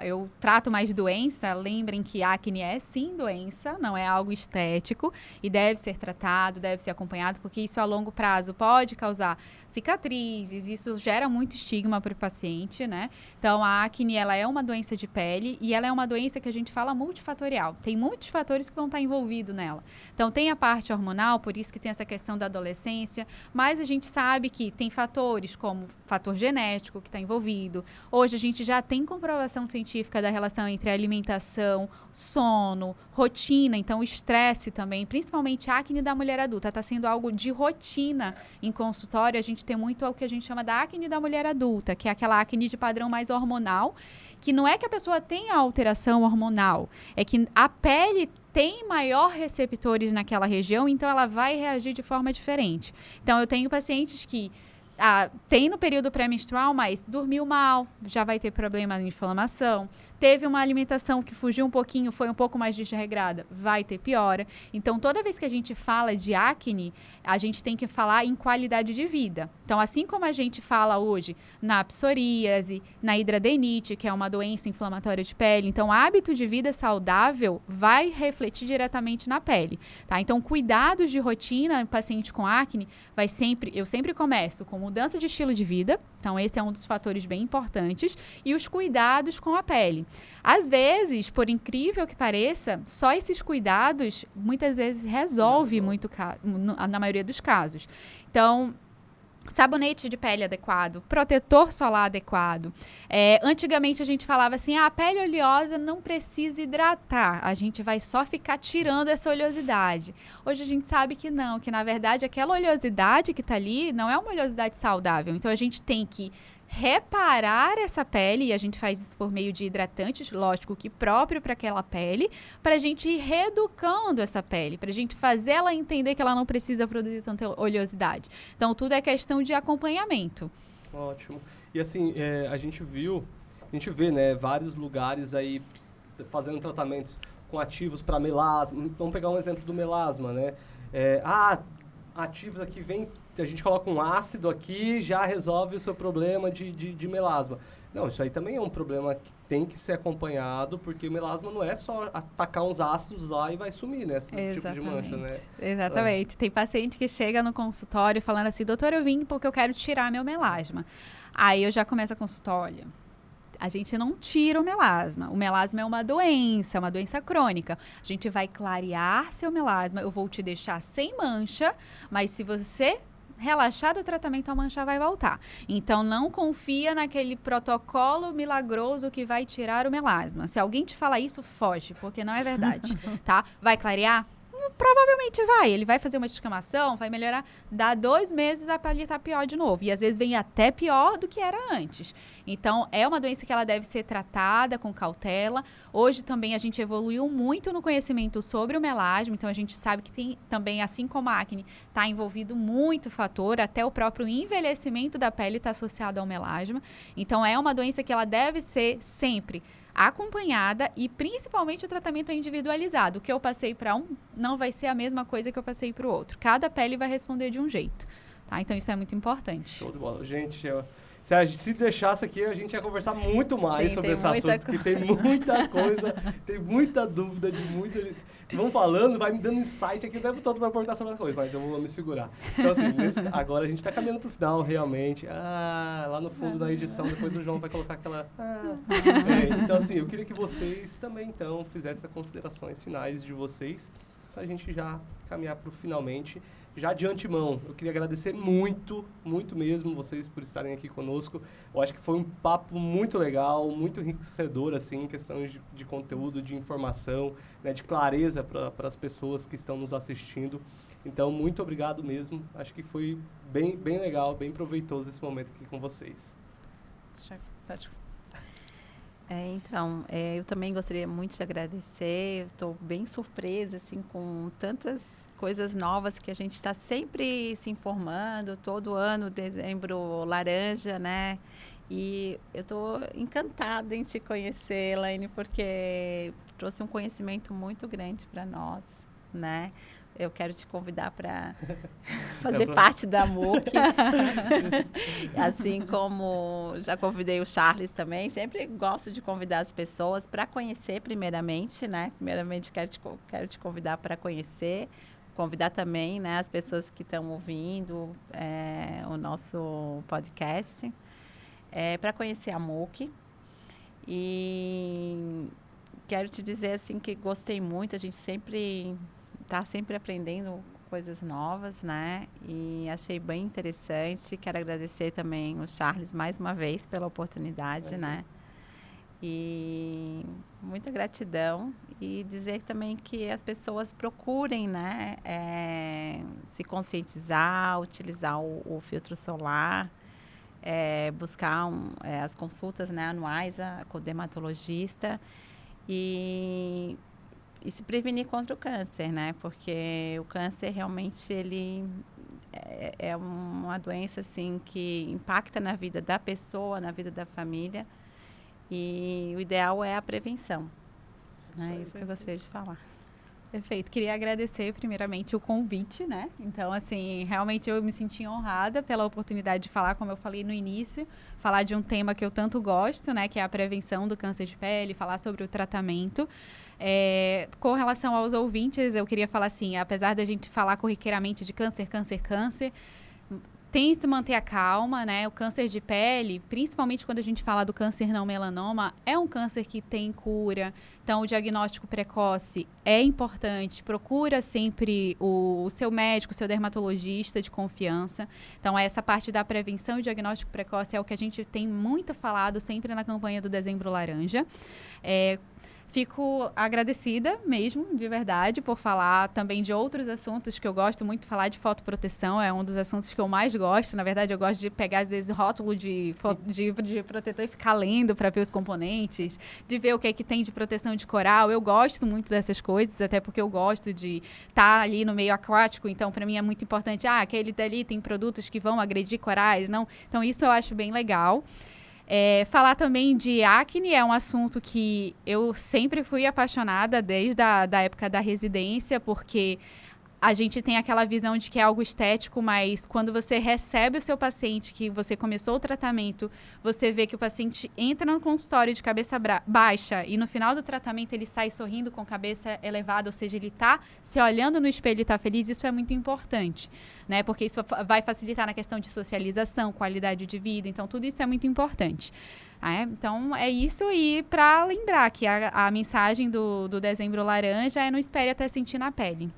eu trato mais doença, lembrem que acne é sim doença, não é algo estético, e deve ser tratado, deve ser acompanhado, porque isso a longo prazo pode causar cicatrizes, isso gera muito estigma para o paciente, né? Então, a acne, ela é uma doença de pele, e ela é uma doença que a gente fala multifatorial. Tem muitos fatores que vão estar envolvidos nela. Então, tem a parte hormonal, por isso que tem essa questão da adolescência, mas a gente sabe que tem fatores como fator genético que está envolvido. Hoje, a gente já tem comprovação científica da relação entre alimentação, sono, rotina, então o estresse também, principalmente a acne da mulher adulta, está sendo algo de rotina em consultório. A gente tem muito o que a gente chama da acne da mulher adulta, que é aquela acne de padrão mais hormonal, que não é que a pessoa tenha alteração hormonal, é que a pele tem maior receptores naquela região, então ela vai reagir de forma diferente. Então, eu tenho pacientes que tem no período pré-menstrual, mas dormiu mal, já vai ter problema de inflamação. Teve uma alimentação que fugiu um pouquinho, foi um pouco mais desregrada, vai ter piora. Então, toda vez que a gente fala de acne, a gente tem que falar em qualidade de vida. Então, assim como a gente fala hoje na psoríase, na hidradenite, que é uma doença inflamatória de pele, então, hábito de vida saudável vai refletir diretamente na pele, tá? Então, cuidados de rotina, paciente com acne, eu sempre começo com mudança de estilo de vida, então esse é um dos fatores bem importantes, e os cuidados com a pele. Às vezes, por incrível que pareça, só esses cuidados muitas vezes resolve na maioria dos casos. Então, sabonete de pele adequado, protetor solar adequado. Antigamente a gente falava assim, a pele oleosa não precisa hidratar, a gente vai só ficar tirando essa oleosidade. Hoje a gente sabe que não, que na verdade aquela oleosidade que está ali não é uma oleosidade saudável. Então a gente tem que reparar essa pele, e a gente faz isso por meio de hidratantes, lógico que próprio para aquela pele, para a gente ir reeducando essa pele, para a gente fazer ela entender que ela não precisa produzir tanta oleosidade. Então, tudo é questão de acompanhamento. Ótimo. E assim, a gente vê, né, vários lugares aí fazendo tratamentos com ativos para melasma. Vamos pegar um exemplo do melasma, né? Ativos aqui a gente coloca um ácido aqui, já resolve o seu problema de melasma. Não, isso aí também é um problema que tem que ser acompanhado, porque o melasma não é só atacar uns ácidos lá e vai sumir, né? Esse tipo de mancha, né? Exatamente. Tem paciente que chega no consultório falando assim, doutor, eu vim porque eu quero tirar meu melasma. Aí eu já começo a consultar, olha, a gente não tira o melasma. O melasma é uma doença crônica. A gente vai clarear seu melasma, eu vou te deixar sem mancha, mas se você relaxar do tratamento, a mancha vai voltar. Então, não confia naquele protocolo milagroso que vai tirar o melasma. Se alguém te falar isso, foge, porque não é verdade, tá? Vai clarear? Provavelmente vai. Ele vai fazer uma descamação, vai melhorar. Dá 2 meses, a pele tá pior de novo. E às vezes vem até pior do que era antes. Então, é uma doença que ela deve ser tratada com cautela. Hoje também a gente evoluiu muito no conhecimento sobre o melasma. Então, a gente sabe que tem também, assim como a acne, está envolvido muito fator. Até o próprio envelhecimento da pele está associado ao melasma. Então, é uma doença que ela deve ser sempre acompanhada e principalmente o tratamento é individualizado. O que eu passei para um não vai ser a mesma coisa que eu passei para o outro. Cada pele vai responder de um jeito, tá? Então isso é muito importante. Show de bola. Gente, Se deixasse aqui, a gente ia conversar muito mais Sim, sobre esse assunto, que tem muita coisa, tem muita dúvida de muita gente. Vamos falando, vai me dando insight aqui o tempo todo para perguntar sobre as coisas, mas eu vou me segurar. Então, assim, agora a gente está caminhando para o final, realmente. Lá no fundo da edição, depois o João vai colocar aquela... então, assim, eu queria que vocês também, então, fizessem as considerações finais de vocês, para a gente já caminhar para o finalmente. Já de antemão, eu queria agradecer muito, muito mesmo vocês por estarem aqui conosco. Eu acho que foi um papo muito legal, muito enriquecedor, assim, em questões de conteúdo, de informação, né, de clareza para as pessoas que estão nos assistindo. Então, muito obrigado mesmo. Acho que foi bem, bem legal, bem proveitoso esse momento aqui com vocês. Eu também gostaria muito de agradecer. Estou bem surpresa assim, com tantas coisas novas que a gente está sempre se informando. Todo ano, dezembro laranja, né? E eu estou encantada em te conhecer, Elaine, porque trouxe um conhecimento muito grande para nós, né? Eu quero te convidar para fazer parte da MOOC. Assim como já convidei o Charles também. Sempre gosto de convidar as pessoas para conhecer primeiramente, né? Primeiramente, quero te convidar para conhecer. Convidar também, né, as pessoas que estão ouvindo o nosso podcast para conhecer a MOOC. E quero te dizer assim que gostei muito. A gente está sempre aprendendo coisas novas, né? E achei bem interessante. Quero agradecer também o Charles mais uma vez pela oportunidade, né? E muita gratidão. E dizer também que as pessoas procurem, né? Se conscientizar, utilizar o filtro solar, buscar as consultas, né, anuais com o dermatologista e se prevenir contra o câncer, né? Porque o câncer realmente ele é uma doença assim que impacta na vida da pessoa, na vida da família. E o ideal é a prevenção. É isso que eu gostaria de falar. Perfeito. Queria agradecer primeiramente o convite, né? Então, assim, realmente eu me senti honrada pela oportunidade de falar, como eu falei no início, falar de um tema que eu tanto gosto, né? Que é a prevenção do câncer de pele, falar sobre o tratamento. Com relação aos ouvintes, eu queria falar assim, apesar da gente falar corriqueiramente de câncer, tente manter a calma, né? O câncer de pele, principalmente quando a gente fala do câncer não melanoma, é um câncer que tem cura. Então, o diagnóstico precoce é importante. Procura sempre o seu médico, o seu dermatologista de confiança. Então, essa parte da prevenção e diagnóstico precoce é o que a gente tem muito falado sempre na campanha do Dezembro Laranja. Fico agradecida mesmo, de verdade, por falar também de outros assuntos que eu gosto muito de falar. De fotoproteção é um dos assuntos que eu mais gosto. Na verdade, eu gosto de pegar, às vezes, rótulo de protetor e ficar lendo para ver os componentes, de ver o que é que tem de proteção de coral. Eu gosto muito dessas coisas, até porque eu gosto de estar ali no meio aquático. Então, para mim, é muito importante. Aquele dali tem produtos que vão agredir corais, não? Então, isso eu acho bem legal. Falar também de acne é um assunto que eu sempre fui apaixonada desde a época da residência, porque a gente tem aquela visão de que é algo estético, mas quando você recebe o seu paciente, que você começou o tratamento, você vê que o paciente entra no consultório de cabeça baixa e no final do tratamento ele sai sorrindo com a cabeça elevada, ou seja, ele está se olhando no espelho e está feliz. Isso é muito importante, né? Porque isso vai facilitar na questão de socialização, qualidade de vida. Então, tudo isso é muito importante. Então, é isso. E para lembrar que a mensagem do Dezembro Laranja é: não espere até sentir na pele.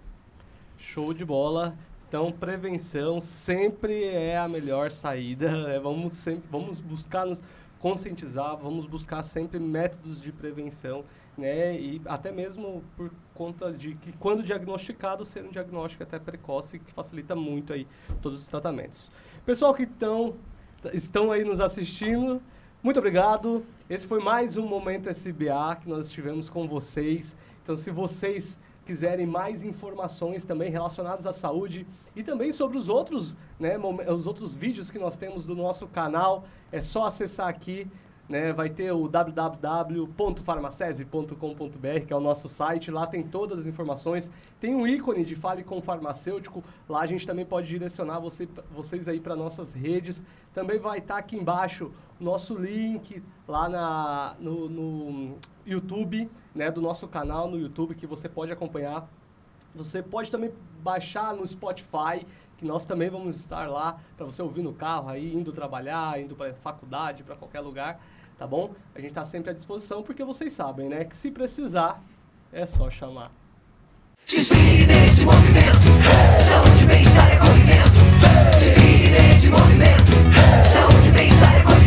Show de bola. Então, prevenção sempre é a melhor saída. Vamos buscar nos conscientizar, vamos buscar sempre métodos de prevenção, né? E até mesmo por conta de que, quando diagnosticado, ser um diagnóstico até precoce, que facilita muito aí todos os tratamentos. Pessoal que estão aí nos assistindo, muito obrigado. Esse foi mais um Momento SBA que nós estivemos com vocês. Então, se vocês quiserem mais informações também relacionadas à saúde e também sobre os outros, né, os outros vídeos que nós temos do nosso canal, é só acessar aqui né? Vai ter o www.farmacese.com.br, que é o nosso site. Lá tem todas as informações. Tem um ícone de Fale com o Farmacêutico. Lá a gente também pode direcionar vocês aí para nossas redes. Também vai estar aqui embaixo o nosso link lá no YouTube, né? Do nosso canal no YouTube, que você pode acompanhar. Você pode também baixar no Spotify, que nós também vamos estar lá para você ouvir no carro, aí indo trabalhar, indo para faculdade, para qualquer lugar, tá bom? A gente está sempre à disposição, porque vocês sabem, né, que se precisar, é só chamar. Se inspire nesse movimento, saúde, bem-estar e acolhimento. Se inspire nesse movimento, saúde, bem-estar e acolhimento.